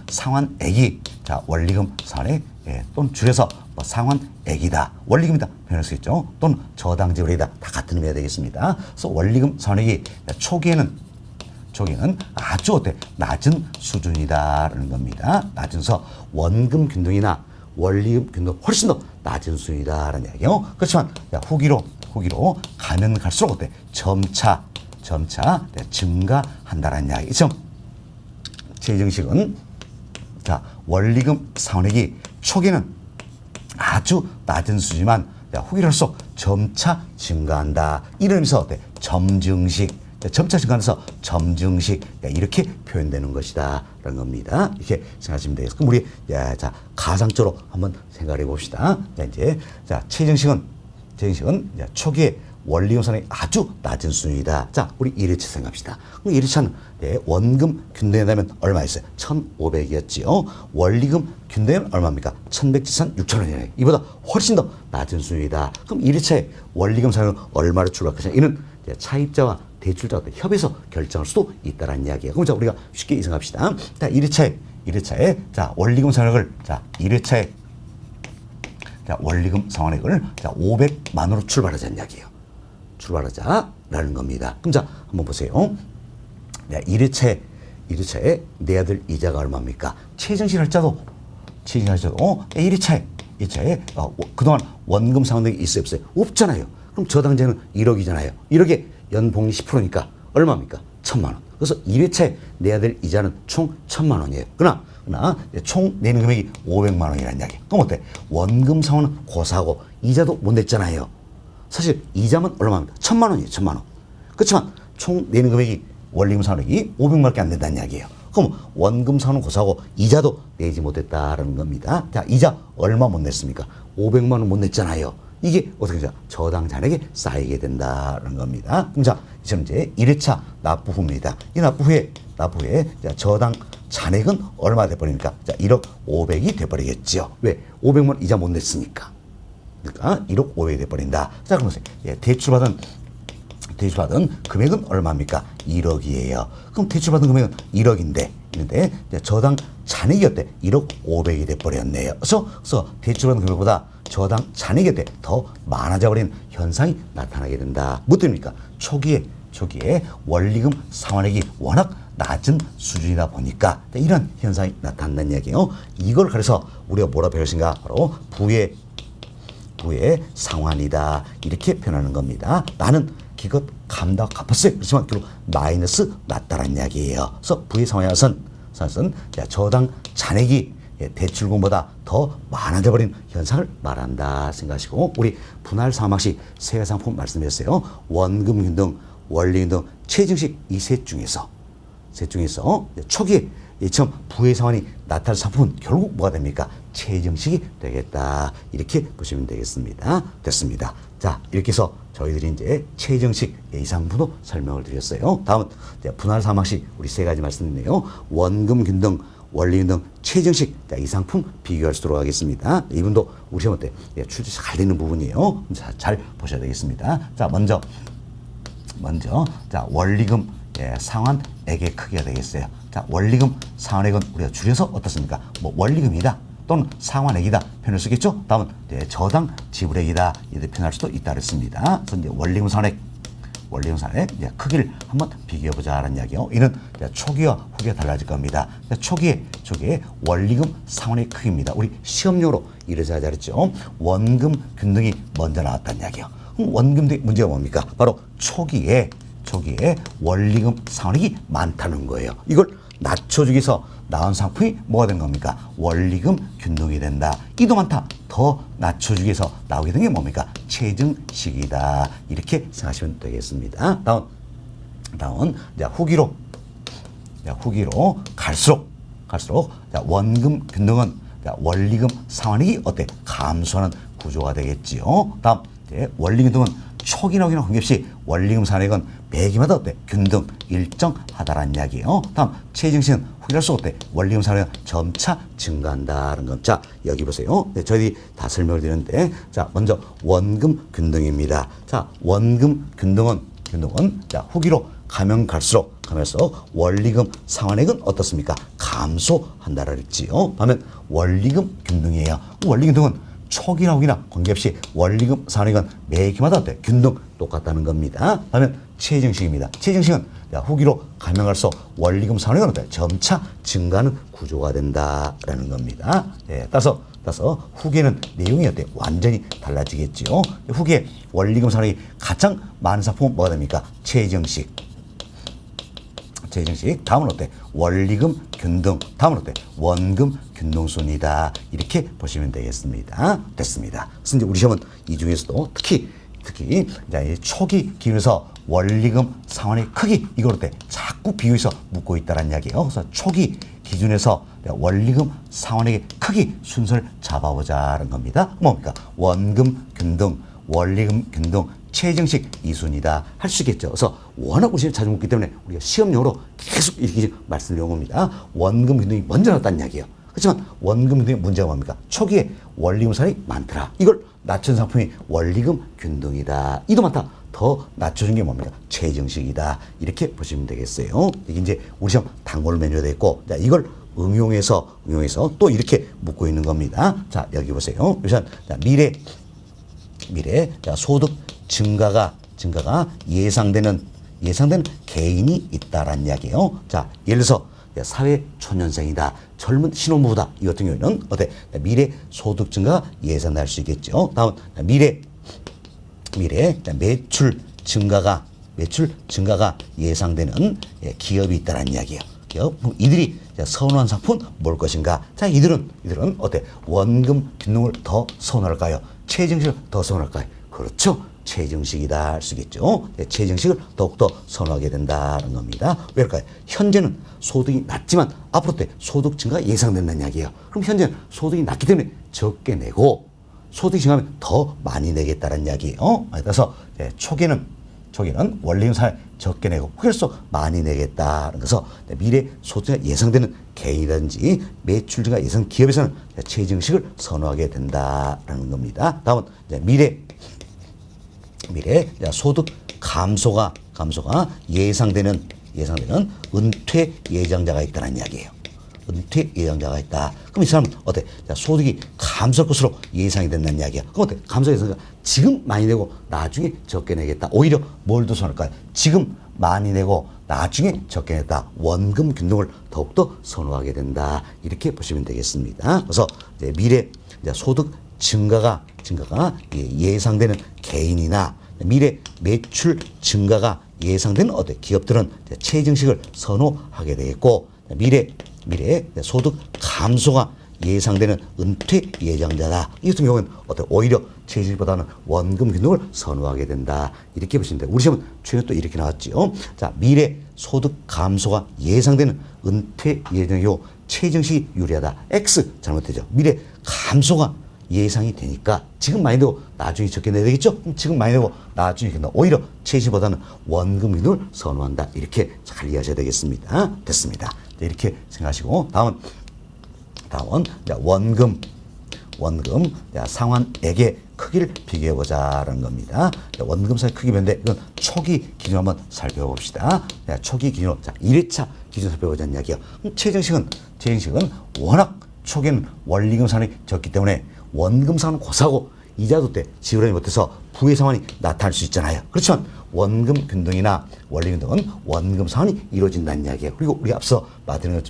A: 상환액이 자, 원리금 상환액 예, 또는 줄여서 뭐 상환액이다. 원리금이다. 표현할 수 있죠. 또는 저당 지불액이다. 다 같은 의미가 되겠습니다. 그래서 원리금 상환액이 초기에는 아주 낮은 수준이다라는 겁니다. 낮은서 원금 균등이나 원리금 균등 훨씬 더 낮은 수준이다라는 이야기요. 그렇지만 후기로 가면 갈수록 점차 증가한다라는 이야기죠. 최정식은 자, 원리금 상환액이 초기에는 아주 낮은 수준이지만 후기로 할수록 점차 증가한다. 이러면서 점증식 점차 증가해서 점증식 이렇게 표현되는 것이다 라는 겁니다. 이렇게 생각하시면 되겠습니다. 그럼 우리 자, 가상적으로 한번 생각해 봅시다. 자, 이제 자, 최정식은 초기에 원리금 상환이 아주 낮은 수준이다. 자, 우리 1회차 생각합시다. 그럼 1회차는 원금 균등하면 얼마였어요? 1,500이었지요. 원리금 균등하면 얼마입니까? 1,173 6천 원이에요. 이보다 훨씬 더 낮은 수준이다. 그럼 1회차에 원리금 상환은 얼마를 출할 것이냐? 이는 차입자와 대출자가 협의해서 결정할 수도 있다라는 이야기예요. 그럼 자, 우리가 쉽게 생각합시다. 자, 1회차에 자, 원리금 상환액을 자, 1회차에 자, 원리금 상환액을 자, 500만 원으로 출발하자는 이야기예요. 출발하자라는 겁니다. 그럼 자, 한번 보세요. 1회차에 내야 될 이자가 얼마입니까? 최정식 할자도 1회차에 그동안 원금 상환액이 있어요, 없어요? 없잖아요. 그럼 저당자는 1억이잖아요. 1억에 연봉이 10%니까 얼마입니까? 1,000만 원. 그래서 1회차에 내야 될 이자는 총 1,000만 원이에요. 그러나 총 내는 금액이 500만 원이라는 이야기. 그럼 어때? 원금 상환은 고사하고 이자도 못 냈잖아요. 사실 이자만 얼마입니까? 1,000만 원이에요. 1,000만 원. 그렇지만 총 내는 금액이 원리금 상환액이 500만 원밖에 안 된다는 이야기예요. 그럼 원금 상환은 고사하고 이자도 내지 못했다라는 겁니다. 자, 이자 얼마 못 냈습니까? 500만 원 못 냈잖아요. 이게 어떻게 되죠? 저당 잔액에 쌓이게 된다는 겁니다. 그럼 자, 이제는 이제 1회차 납부 후입니다. 이 납부 후에 자, 저당 잔액은 얼마 돼버립니까? 자, 1억 500이 돼버리겠죠. 왜? 500만 원 이자 못 냈으니까. 그러니까 1억 500이 돼버린다. 자, 그럼 예, 대출받은 금액은 얼마입니까? 1억이에요. 그럼 대출받은 금액은 1억인데, 저당 잔액이 어때? 1억 500이 돼버렸네요. 그래서 대출받은 금액보다 저당 잔액이 어때? 더 많아져 버리는 현상이 나타나게 된다. 뭐 때문입니까? 초기에 원리금 상환액이 워낙 낮은 수준이다 보니까 이런 현상이 나타난다는 이야기예요. 이걸 그래서 우리가 뭐라 배웠는가? 바로 부의 상환이다. 이렇게 표현하는 겁니다. 나는 기껏 갚다 갚았어요. 그렇지만 결국 마이너스 났다는 이야기예요. 그래서 부의 상환에서는 저당 잔액이 대출금보다 더 많아져 버린 현상을 말한다 생각하시고, 우리 분할 상환시 세 가지 상품 말씀드렸어요. 원금 균등, 원리금 등 최증식 이 셋 중에서 초기에 처음 부의 상환이 나타날 상품은 결국 뭐가 됩니까? 최증식이 되겠다. 이렇게 보시면 되겠습니다. 됐습니다. 자, 이렇게 해서 저희들이 이제 최증식 이 상품도 설명을 드렸어요. 다음은 분할 상환시 우리 세 가지 말씀드리네요. 원금 균등, 원리금 등 최증식 이 상품 비교할 수 있도록 하겠습니다. 이분도 우리 시험 때 출제 잘 되는 부분이에요. 잘 보셔야 되겠습니다. 자, 먼저 자, 원리금 상환액의 크기가 되겠어요. 자, 원리금 상환액은 우리가 줄여서 어떻습니까? 뭐 원리금이다 또는 상환액이다 표현을 쓰겠죠. 다음은 저당 지불액이다 이렇게 표현할 수도 있다 그랬습니다. 그래서 이제 원리금 상환액 크기를 한번 비교해 보자라는 이야기요. 이는 초기와 후기가 달라질 겁니다. 초기에 원리금 상환액 크기입니다. 우리 시험용으로 이래서 하자 그랬죠. 원금 균등이 먼저 나왔다는 이야기요. 그럼 원금 문제가 뭡니까? 바로 초기에 원리금 상환액이 많다는 거예요. 이걸 낮춰주기 위해서 나온 상품이 뭐가 된 겁니까? 원리금 균등이 된다. 이도 많다. 더 낮춰주기 위해서 나오게 된 게 뭡니까? 최증식이다. 이렇게 생각하시면 되겠습니다. 다음 후기로 갈수록 원금 균등은 원리금 상환액이 어때? 감소하는 구조가 되겠지요. 다음 원리금 균등은 초기나 후기나 관계없이 원리금 상환액은 매기마다 어때? 균등 일정하다라는 이야기예요. 다음 최증식은 후기랄수록 어때? 원리금 상환액은 점차 증가한다는 것. 자, 여기 보세요. 저희들이 다 설명을 드리는데, 자, 먼저 원금 균등입니다. 자, 원금 균등은 후기로 가면 갈수록 원리금 상환액은 어떻습니까? 감소한다라 그랬지요. 반면 원리금 균등이에요. 원리금 균등은 초기나 후기나 관계없이 원리금 상환액은 매기마다 어때? 균등 똑같다는 겁니다. 다음은 최증식입니다. 최증식은 후기로 가면 갈수록 원리금 상환액은 어때? 점차 증가하는 구조가 된다라는 겁니다. 따라서 후기에는 내용이 어때? 완전히 달라지겠지요. 후기에 원리금 상환액이 가장 많은 상품은 뭐가 됩니까? 최증식. 다음은 어때? 원리금 균등. 다음은 어때? 원금 균등순이다. 이렇게 보시면 되겠습니다. 됐습니다. 그래서 이제 우리 시험은 이 중에서도 특히 초기 기준에서 원리금 상환의 크기 이걸 어때? 자꾸 비교해서 묻고 있다는 이야기예요. 그래서 초기 기준에서 원리금 상환의 크기 순서를 잡아보자는 겁니다. 뭡니까? 원금 균등, 원리금 균등, 최증식 이순이다 할 수 있겠죠. 그래서 워낙 우리 자주 묻기 때문에 우리가 시험용으로 계속 이렇게 말씀드린 겁니다. 원금 균등이 먼저 나왔다는 이야기예요. 그렇지만 원금 균등의 문제가 뭡니까? 초기에 원리금 상환이 많더라. 이걸 낮춘 상품이 원리금 균등이다. 이도 많다. 더 낮춰준 게 뭡니까? 최증식이다. 이렇게 보시면 되겠어요. 이게 이제 우리 시험 단골 메뉴가 됐고, 자, 이걸 응용해서 또 이렇게 묻고 있는 겁니다. 자, 여기 보세요. 우선 미래 소득 증가가 예상되는 개인이 있다라는 이야기예요. 자, 예를 들어서 사회 초년생이다. 젊은 신혼부부다. 이 같은 경우에는 어때? 미래 소득 증가가 예상될 수 있겠죠. 다음 미래 매출 증가가 예상되는 기업이 있다라는 이야기예요. 이들이 선호한 상품은 뭘 것인가? 자, 이들은 어때? 원금 균등을 더 선호할까요? 최증식을 더 선호할까요? 그렇죠. 최정식이다 할 수 있겠죠. 최정식을 더욱더 선호하게 된다는 겁니다. 왜 그럴까요? 현재는 소득이 낮지만 앞으로 때 소득 증가가 예상된다는 이야기예요. 그럼 현재는 소득이 낮기 때문에 적게 내고 소득이 증가하면 더 많이 내겠다는 이야기예요. 그래서 초기는 원리금 상환 적게 내고 후일수록 많이 내겠다는 것은 미래 소득이 예상되는 개인이라든지 매출 증가 예상 기업에서는 최정식을 선호하게 된다는 겁니다. 다음은 미래 소득 감소가 예상되는 은퇴 예정자가 있다는 이야기예요. 은퇴 예정자가 있다. 그럼 이 사람은 어때? 소득이 감소할 것으로 예상이 된다는 이야기야. 그럼 어때? 감소 예상자 지금 많이 내고 나중에 적게 내겠다. 오히려 뭘 더 선호할까요? 지금 많이 내고 나중에 적게 냈다. 원금 균등을 더욱더 선호하게 된다. 이렇게 보시면 되겠습니다. 그래서 미래 소득 증가가 예상되는 개인이나 미래 매출 증가가 예상되는 기업들은 최정식을 선호하게 되겠고 미래 소득 감소가 예상되는 은퇴 예정자다. 이 같은 경우는 오히려 최정식보다는 원금 균등을 선호하게 된다. 이렇게 보시면 돼요. 우리 시험은 최근 또 이렇게 나왔죠. 자, 미래 소득 감소가 예상되는 은퇴 예정이요 최정식이 유리하다. X 잘못되죠. 미래 감소가 예상이 되니까 지금 많이 내고 나중에 적게 내야 되겠죠? 그럼 지금 많이 내고 나중에 적게 내고 오히려 최신보다는 원금 균등을 선호한다. 이렇게 잘 이해하셔야 되겠습니다. 됐습니다. 이렇게 생각하시고 다음은 원금 상환액의 크기를 비교해보자라는 겁니다. 원금 상환 크기 변인데 이건 초기 기준 한번 살펴봅시다. 초기 기준으로 1회차 기준 살펴보자는 이야기예요. 최정식은 워낙 초기에는 원리금 상환이 적기 때문에 원금 상환은 고사하고 이자도 때 지불하지 못해서 부의 상환이 나타날 수 있잖아요. 그렇지만 원금 균등이나 원리금 등은 원금 상환이 이루어진다는 이야기예요. 그리고 우리 앞서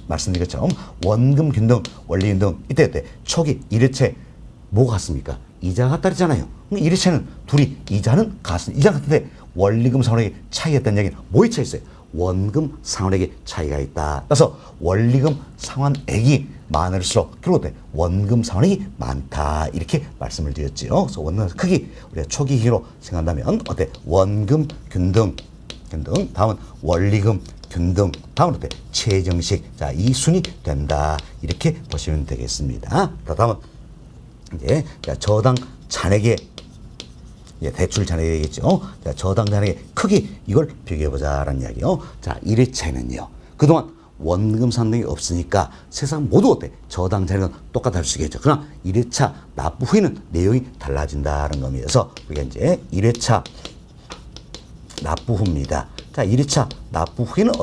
A: 말씀드린 것처럼 원금 균등, 원리금 등 이때 초기 1회차에 뭐가 같습니까? 이자가 같다랬잖아요. 1회차는 둘이 이자는 같습니다. 이자가 같은데 원리금 상환액의 차이가 있다는 이야기는 뭐의 차이 있어요? 원금 상환액의 차이가 있다. 따라서 원리금 상환액이 많을수록 결국 원금 상환액이 많다. 이렇게 말씀을 드렸죠. 그래서 원금 크기 우리가 초기 기준으로 생각한다면 원금 균등 다음은 원리금 균등 다음은 최정식 이 순이 된다. 이렇게 보시면 되겠습니다. 다음은 이제 저당 잔액의 대출 잔액이겠죠. 저당 잔액의 크기 이걸 비교해보자라는 이야기요. 자, 1회차에는요. 그동안 원금 상환이 없으니까 세상 모두 저당 잔액은 똑같아 할 수 있겠죠. 그러나 1회차 납부 후에는 내용이 달라진다는 겁니다. 그래서 우리가 이제 1회차 납부 후입니다. 자, 1회차 납부 후에는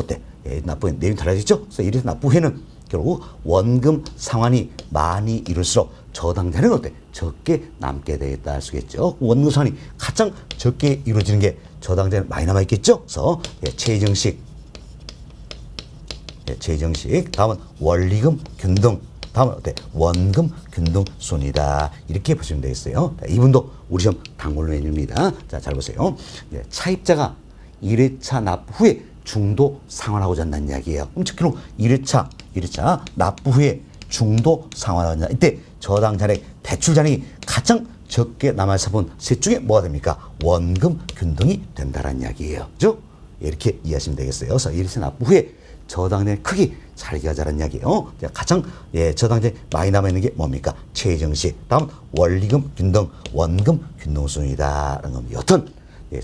A: 납부 후에 내용이 달라지죠. 그래서 1회차 납부 후에는 결국 원금 상환이 많이 이룰수록 저당 잔액은 적게 남게 되겠다 할 수 있겠죠. 원금 상환이 가장 적게 이루어지는 게 저당 잔액 많이 남아있겠죠. 그래서 최정식 다음은 원리금 균등 다음은 원금 균등 순이다. 이렇게 보시면 되겠어요. 이분도 우리 시험 단골 메뉴입니다. 자, 잘 보세요. 차입자가 1회차 납부 후에 중도 상환하고자 한다는 이야기예요. 그럼 특히로 1회차 납부 후에 중도 상환하고자 한다. 이때 저당 잔액, 대출 잔액이 가장 적게 남아있어 본 셋 중에 뭐가 됩니까? 원금 균등이 된다는 이야기예요. 그죠? 이렇게 이해하시면 되겠어요. 그래서 1회차 납부 후에 저당잔액 크기 잘 기하자는 이야기예요. 가장 저당잔액 많이 남아있는 게 뭡니까? 최정식 다음 원리금 균등 원금 균등 순이다라는 겁니다. 여튼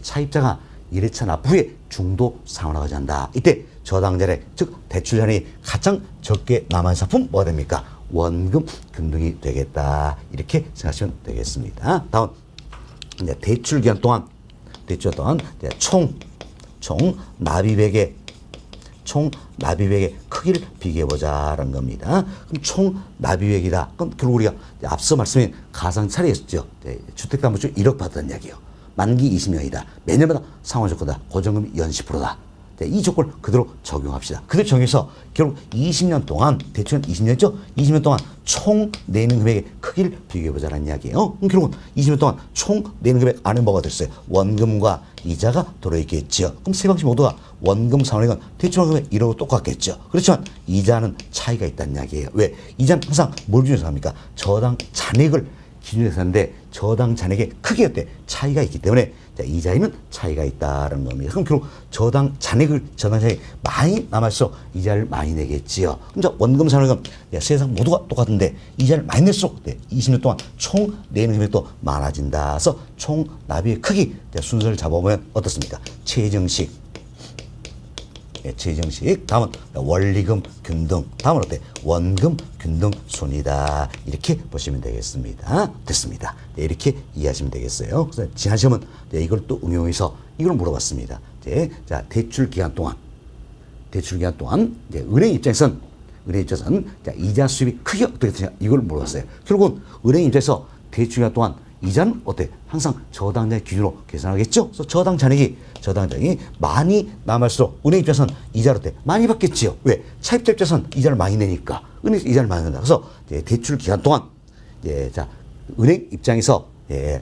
A: 차입자가 1회차 납부 후에 중도 상환하고자 한다. 이때 저당잔액 즉 대출 잔액이 가장 적게 남아있는 상품 뭐가 됩니까? 원금 균등이 되겠다. 이렇게 생각하시면 되겠습니다. 다음 대출 기간 동안 총 납입액의 크기를 비교해보자라는 겁니다. 그럼 총 납입액이다. 그럼 결국 우리가 앞서 말씀드린 가상차례였죠. 주택담보대출 1억 받았다는 이야기예요. 만기 20년이다. 매년마다 상환 조건이다. 고정금이 연 10%다. 이 조건을 그대로 적용합시다. 그대로 적용해서 결국 20년 동안 대출은 20년이죠. 20년 동안 총 내는 금액의 크기를 비교해보자는 이야기예요. 그럼 결국은 20년 동안 총 내는 금액 안에 뭐가 들었어요? 원금과 이자가 들어있겠죠. 그럼 세 방식 모두가 원금 상환액은 대출 금액 1억으로 똑같겠죠. 그렇지만 이자는 차이가 있다는 이야기예요. 왜? 이자는 항상 뭘 기준으로 합니까? 저당 잔액을 기준에 사는데 저당 잔액의 크기에 어때? 차이가 있기 때문에 자, 이자에는 차이가 있다라는 겁니다. 그럼 결국 저당 잔액이 많이 남을수록 이자를 많이 내겠지요. 그럼 자, 원금 상환금 세상 모두가 똑같은데 이자를 많이 낼수록 20년 동안 총 내는 금액도 많아진다. 그래서 총 납입의 크기 순서를 잡아보면 어떻습니까? 최정식, 최정식, 다음은 원리금 균등, 다음은 어때? 원금 균등 순이다. 이렇게 보시면 되겠습니다. 됐습니다. 이렇게 이해하시면 되겠어요. 그래서 지난 시험은 이걸 또 응용해서 이걸 물어봤습니다. 자, 대출 기간 동안 은행 입장에서는 자, 이자 수입이 크게 어떻게 되냐 이걸 물어봤어요. 결국은 은행 입장에서 대출 기간 동안 이자는 어때? 항상 저당 잔액 기준으로 계산하겠죠? 그래서 저당 잔액이 많이 남을수록 은행 입장에서는 이자를 어때? 많이 받겠지요. 왜? 차입자 입장에서는 이자를 많이 내니까 은행 이자를 많이 낸다. 그래서 대출 기간 동안 자, 은행 입장에서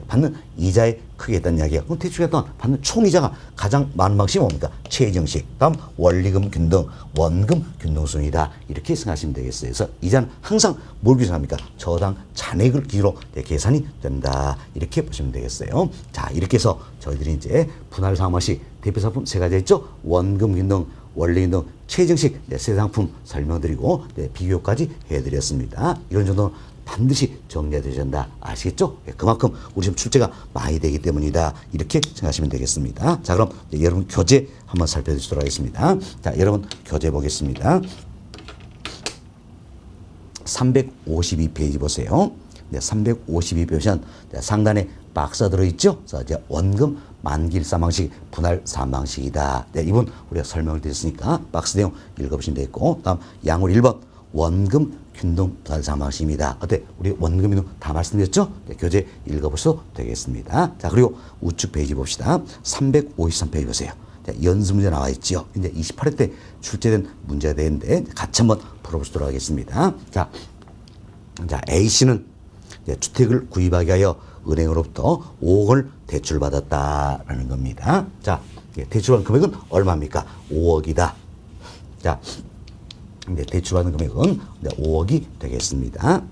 A: 받는 이자의 크게 있다는 이야기예요. 그럼 대출 기간 동안 받는 총 이자가 가장 많은 방식이 뭡니까? 최정식, 다음 원리금 균등, 원금 균등 순이다. 이렇게 생각하시면 되겠어요. 그래서 이자는 항상 뭘 기준합니까? 저당 잔액을 기준으로 계산이 된다. 이렇게 보시면 되겠어요. 자, 이렇게 해서 저희들이 이제 분할 상환시 대표 상품 세 가지 있죠? 원금 균등, 원리금 균등, 최정식 세 상품 설명드리고 비교까지 해드렸습니다. 이런 정도는 반드시 정리해야 된다. 아시겠죠? 그만큼 우리 지금 출제가 많이 되기 때문이다. 이렇게 생각하시면 되겠습니다. 자, 그럼 여러분 교재 한번 살펴보도록 하겠습니다. 자, 여러분 교재 보겠습니다. 352페이지 보세요. 352페이지 보시면 상단에 박스가 들어있죠? 그래서 이제 원금 만기일 사망식, 분할 사망식이다. 이분 우리가 설명을 드렸으니까 박스 내용 읽어보시면 되겠고, 다음 양월 1번 원금 균등 분할 사망식입니다. 어때? 우리 원금 균등 다 말씀드렸죠? 교재 읽어보셔도 되겠습니다. 자, 그리고 우측 페이지 봅시다. 353페이지 보세요. 자, 연습 문제 나와 있죠. 이제 28회 때 출제된 문제가 되는데 같이 한번 풀어보도록 하겠습니다. 자, A씨는 주택을 구입하기 위하여 은행으로부터 5억을 대출받았다라는 겁니다. 자, 대출받은 금액은 얼마입니까? 5억이다. 자, 대출받은 금액은 5억이 되겠습니다.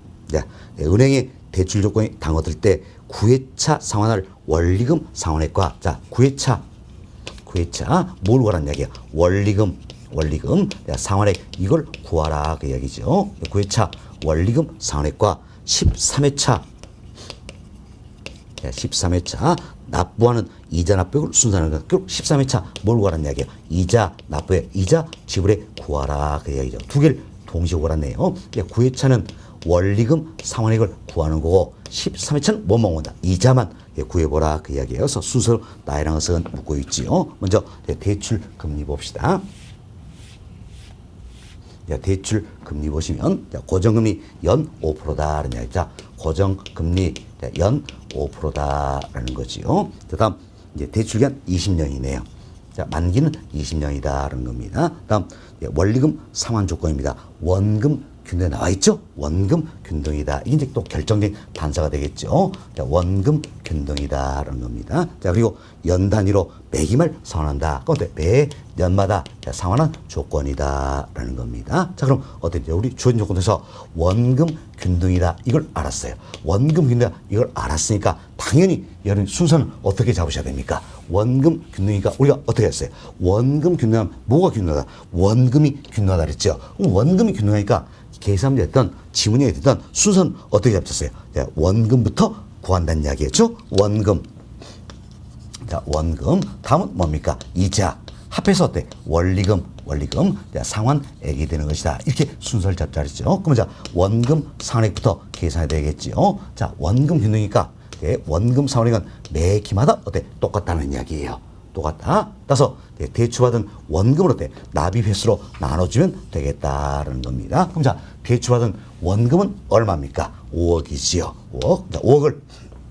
A: 은행의 대출 조건이 당어들 때 9회차 상환할 원리금 상환액과, 자, 9회차 뭘 구하라는 이야기야? 원리금 상환액 이걸 구하라 그 이야기죠. 9회차 원리금 상환액과 13회차 납부하는 이자 납부액을 순서하는 것. 결국 13회차 뭘 구하라는 이야기야? 이자 납부액, 이자 지불액 구하라 그 이야기죠. 두 개를 동시에 구하라네요. 9회차는 원리금 상환액을 구하는 거고 13회차는 뭐 먹는다? 이자만 구해보라 그 이야기예요. 그래서 순서로 나이랑 것은 묻고 있지요. 먼저 대출 금리 봅시다. 대출 금리 보시면 고정금리 연 5%다라는 이야기. 자, 고정금리 연 5%다라는 거지요. 다음 이제 대출기간 20년이네요. 자, 만기는 20년이다라는 겁니다. 다음 원리금 상환 조건입니다. 원금 균등에 나와 있죠? 원금 균등이다. 이게 이제 또 결정된 단서가 되겠죠. 자, 원금 균등이다라는 겁니다. 자, 그리고 연 단위로 매기말 상환한다. 그런데 매년마다 상환한 조건이다라는 겁니다. 자, 그럼 어떻게 우리 주어진 조건에서 원금 균등이다. 이걸 알았어요. 원금 균등이다. 이걸 알았으니까 당연히 여러분 순서는 어떻게 잡으셔야 됩니까? 원금 균등이니까 우리가 어떻게 했어요? 원금 균등하면 뭐가 균등하다? 원금이 균등하다 그랬죠. 그럼 원금이 균등하니까 계산문제 됐던 지문이 됐던 순서는 어떻게 잡혔어요? 원금부터 구한다는 이야기겠죠? 원금. 자, 원금. 다음은 뭡니까? 이자. 합해서 어때? 원리금. 상환액이 되는 것이다. 이렇게 순서를 잡자 그랬죠. 그러면 자, 원금 상환액부터 계산이 되겠죠. 자, 원금 균등이니까 원금 상환액은 매 기마다 어때? 똑같다는 이야기예요. 똑같다. 따라서 대출받은 원금을 어때? 납입 횟수로 나눠주면 되겠다라는 겁니다. 그럼 자, 대출받은 원금은 얼마입니까? 5억이지요. 5억. 자, 5억을.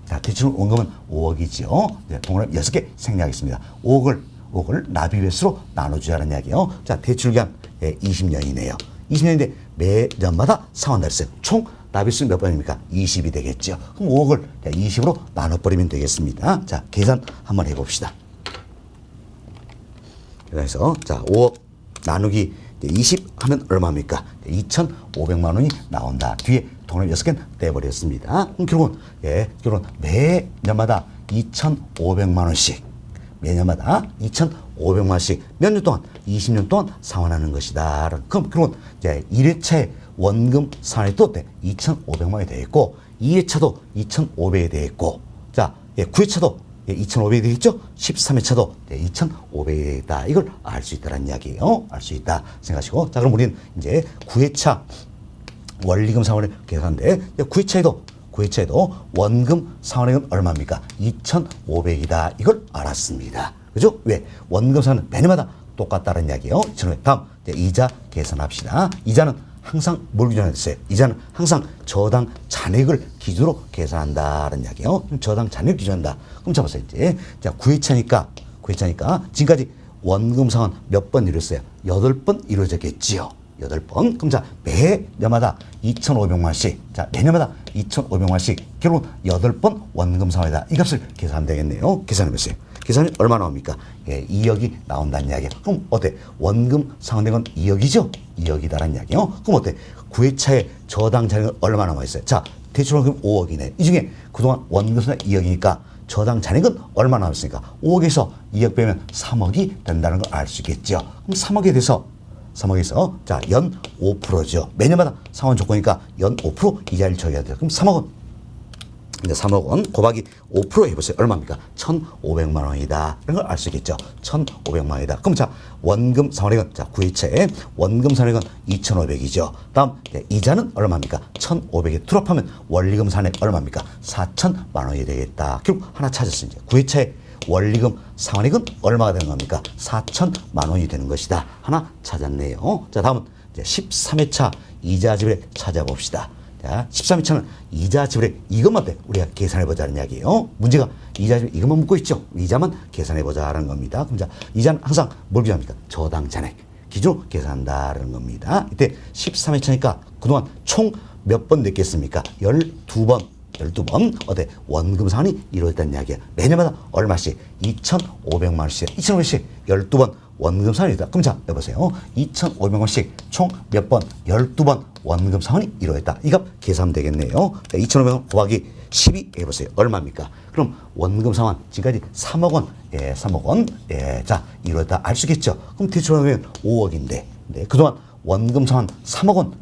A: 자, 대출 원금은 5억이지요. 동그라미 6개 생략하겠습니다. 5억을 납입 횟수로 나눠주자는 이야기예요. 자, 대출기간 20년이네요. 20년인데 매년마다 상환 날수. 총 납입수 몇 번입니까? 20이 되겠죠. 그럼 5억을 20으로 나눠버리면 되겠습니다. 자, 계산 한번 해봅시다. 그래서 자, 5억 나누기 20 하면 얼마입니까? 2,500만 원이 나온다. 뒤에 통을 6개 떼버렸습니다. 결국은, 결국은 매년마다 2,500만 원씩, 매년마다 2,500만 원씩 몇 년 동안? 20년 동안 상환하는 것이다. 그럼 결국은 이제 1회차에 원금 상환이 또 2,500만 원이 되겠고, 2회차도 2,500이 되겠고, 자, 9회차도 2,500이 되겠죠? 13회차도 2,500이 되겠다. 이걸 알 수 있다는 이야기예요. 알 수 있다 생각하시고. 자, 그럼 우리는 이제 9회차 원리금 상환을 계산하는데, 9회차에도 원금 상환액은 얼마입니까? 2,500이다. 이걸 알았습니다. 그죠? 왜? 원금 상환은 매년마다 똑같다는 이야기예요. 다음, 이자 계산합시다. 이자는 항상 뭘 기준으로 이자는 항상 저당 잔액을 기준으로 계산한다는 이야기예요. 저당 잔액 기준한다. 그럼 잡았어요. 이제. 자, 9회차니까 지금까지 원금 상환 몇 번 이뤘어요? 8번 이루어졌겠지요. 8번. 그럼 자, 매년마다 2,500만 원씩. 자, 매년마다 2,500만 원씩. 결국 8번 원금 상환이다. 이 값을 계산하면 되겠네요. 계산해보세요. 계산이 얼마 나옵니까? 2억이 나온다는 이야기야. 그럼 어때? 원금 상환된 건 2억이죠? 2억이다라는 이야기요. 그럼 어때? 9회차에 저당 잔액은 얼마 남아있어요? 자, 대출원금 5억이네. 이 중에 그동안 원금 상환 2억이니까 저당 잔액은 얼마 남았습니까? 5억에서 2억 빼면 3억이 된다는 걸 알 수 있겠죠. 그럼 3억에 대해서 자, 연 5%죠. 매년마다 상환 조건이니까 연 5% 이자를 줘야 돼요. 그럼 3억 원 곱하기 5% 해보세요. 얼마입니까? 1,500만 원이다. 이런 걸 알 수 있겠죠. 1,500만 원이다. 그럼 자, 원금 상환액은, 자, 9회차에 원금 상환액은 2,500이죠. 다음, 이자는 얼마입니까? 1,500에 투합하면 원리금 상환액 얼마입니까? 4,000만 원이 되겠다. 결국 하나 찾았습니다. 9회차에 원리금 상환액은 얼마가 되는 겁니까? 4,000만 원이 되는 것이다. 하나 찾았네요. 자, 다음은 이제 13회차 이자 지불액 찾아봅시다. 자, 13회차는 이자 지불액 이것만 우리가 계산해보자는 이야기예요. 문제가 이자 지불액 이것만 묻고 있죠. 이자만 계산해보자는 겁니다. 그럼 자, 이자는 항상 뭘 기준합니까? 저당 잔액 기준으로 계산한다는 겁니다. 이때 13회차니까 그동안 총 몇 번 냈겠습니까? 12번. 어때? 원금 상환이 이루어졌다는 이야기야. 매년마다 얼마씩? 2,500만 원씩. 2,500씩 12번 원금 상환이 있다. 그럼 자, 여보세요. 2,500만 원씩 총 몇 번? 12번 원금 상환이 이루어졌다. 이 값 계산하면 되겠네요. 2,500원 곱하기 12 해보세요. 얼마입니까? 그럼 원금 상환 지금까지 3억 원. 3억 원. 자, 이루어졌다. 알 수 있겠죠? 그럼 대출하면 5억인데. 그동안 원금 상환 3억 원.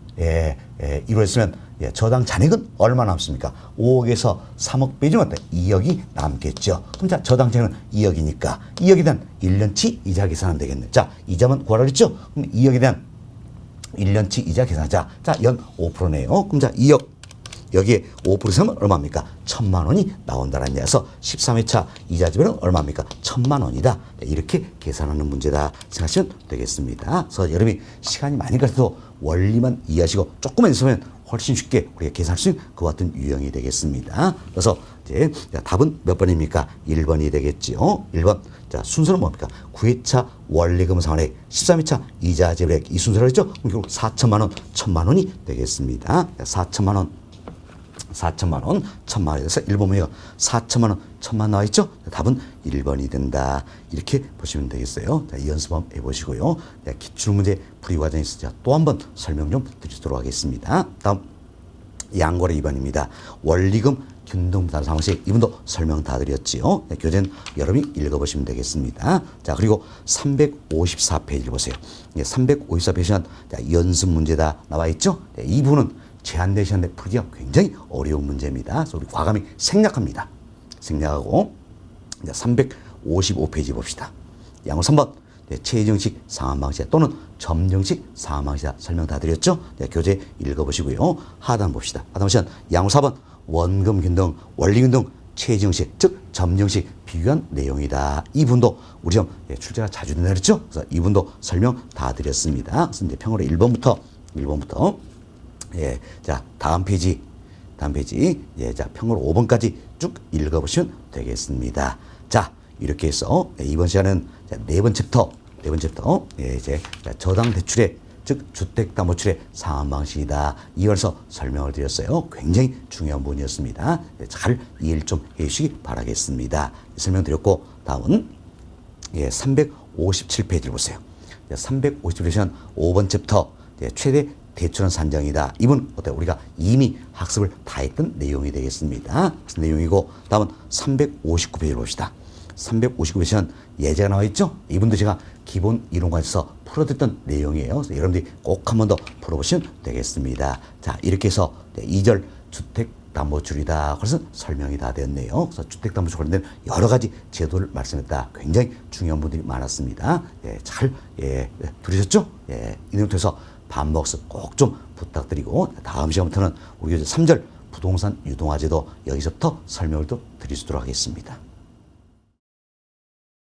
A: 이루어졌으면 저당 잔액은 얼마 남습니까? 5억에서 3억 빼주면 2억이 남겠죠. 그럼 자, 저당 잔액은 2억이니까 2억에 대한 1년치 이자 계산하면 되겠네. 자, 이자만 구하라 그랬죠? 그럼 2억에 대한 1년치 이자 계산하자. 자, 연 5%네요. 그럼 자, 2억 여기에 5%면 얼마입니까? 1,000만 원이 나온다는 얘기에서 13회차 이자 지불은 얼마입니까? 1,000만 원이다. 이렇게 계산하는 문제다 생각하시면 되겠습니다. 그래서 여러분이 시간이 많이 가도 원리만 이해하시고 조금만 있으면 훨씬 쉽게 우리가 계산할 수 있는 그와 같은 유형이 되겠습니다. 그래서 이제 답은 몇 번입니까? 1번이 되겠지요. 1번. 자, 순서는 뭡니까? 9회차 원리금 상환액, 13회차 이자 지불액 이 순서로 했죠? 그럼 결국 4천만 원, 1,000만 원이 되겠습니다. 4천만 원, 1,000만 원이 돼서 1번이요. 4천만 원, 1,000만 원 나와 있죠? 답은 1번이 된다. 이렇게 보시면 되겠어요. 자, 이 연습 한번 해보시고요. 기출문제 풀이 과정에 있어서 또 한 번 설명 좀 드리도록 하겠습니다. 다음 양거래 2번입니다. 원리금 균등분할 상황식 이분도 설명 다 드렸지요. 교재는 여러분이 읽어보시면 되겠습니다. 자, 그리고 354페이지를 보세요. 354페이지는 연습 문제다 나와 있죠. 이 부분은 제한된 시간에 풀기가 굉장히 어려운 문제입니다. 그래서 우리 과감히 생략합니다. 생략하고 355페이지 봅시다. 양호 3번 최정식 상환방식 또는 점정식 상환방식이다. 설명 다 드렸죠? 교재 읽어보시고요. 하단 봅시다. 하단 보시면 양호 4번 원금균등, 원리균등, 최정식, 즉 점정식 비교한 내용이다. 이 부분도 우리 좀 출제가 자주 된다 그랬죠? 그래서 이 부분도 설명 다 드렸습니다. 그래서 이제 평으로 1번부터 자, 다음 페이지, 자, 평으로 5번까지 쭉 읽어보시면 되겠습니다. 자, 이렇게 해서 이번 시간은 네 번째 챕터, 이제 저당 대출의 즉 주택담보출의 상환 방식이다. 이어서 설명을 드렸어요. 굉장히 중요한 부분이었습니다. 잘 이해를 좀 해주시기 바라겠습니다. 설명 드렸고 다음은 357페이지를 보세요. 357페이지는 5번 챕터 최대 대출은 산정이다. 이분 어때? 우리가 이미 학습을 다 했던 내용이 되겠습니다. 그 내용이고 다음은 359페이지를 봅시다. 359페이지는 예제가 나와 있죠? 이분도 제가 기본 이론과에서 풀어드렸던 내용이에요. 그래서 여러분들이 꼭 한 번 더 풀어보시면 되겠습니다. 자, 이렇게 해서 2절 주택담보줄이다. 그래서 설명이 다 되었네요. 그래서 주택담보줄 관련된 여러 가지 제도를 말씀했다. 굉장히 중요한 분들이 많았습니다. 예, 잘 들으셨죠? 예, 이 내용 통해서 반복습 꼭 좀 부탁드리고 다음 시간부터는 우리 3절 부동산 유동화제도 여기서부터 설명을 또 드릴 수 있도록 하겠습니다.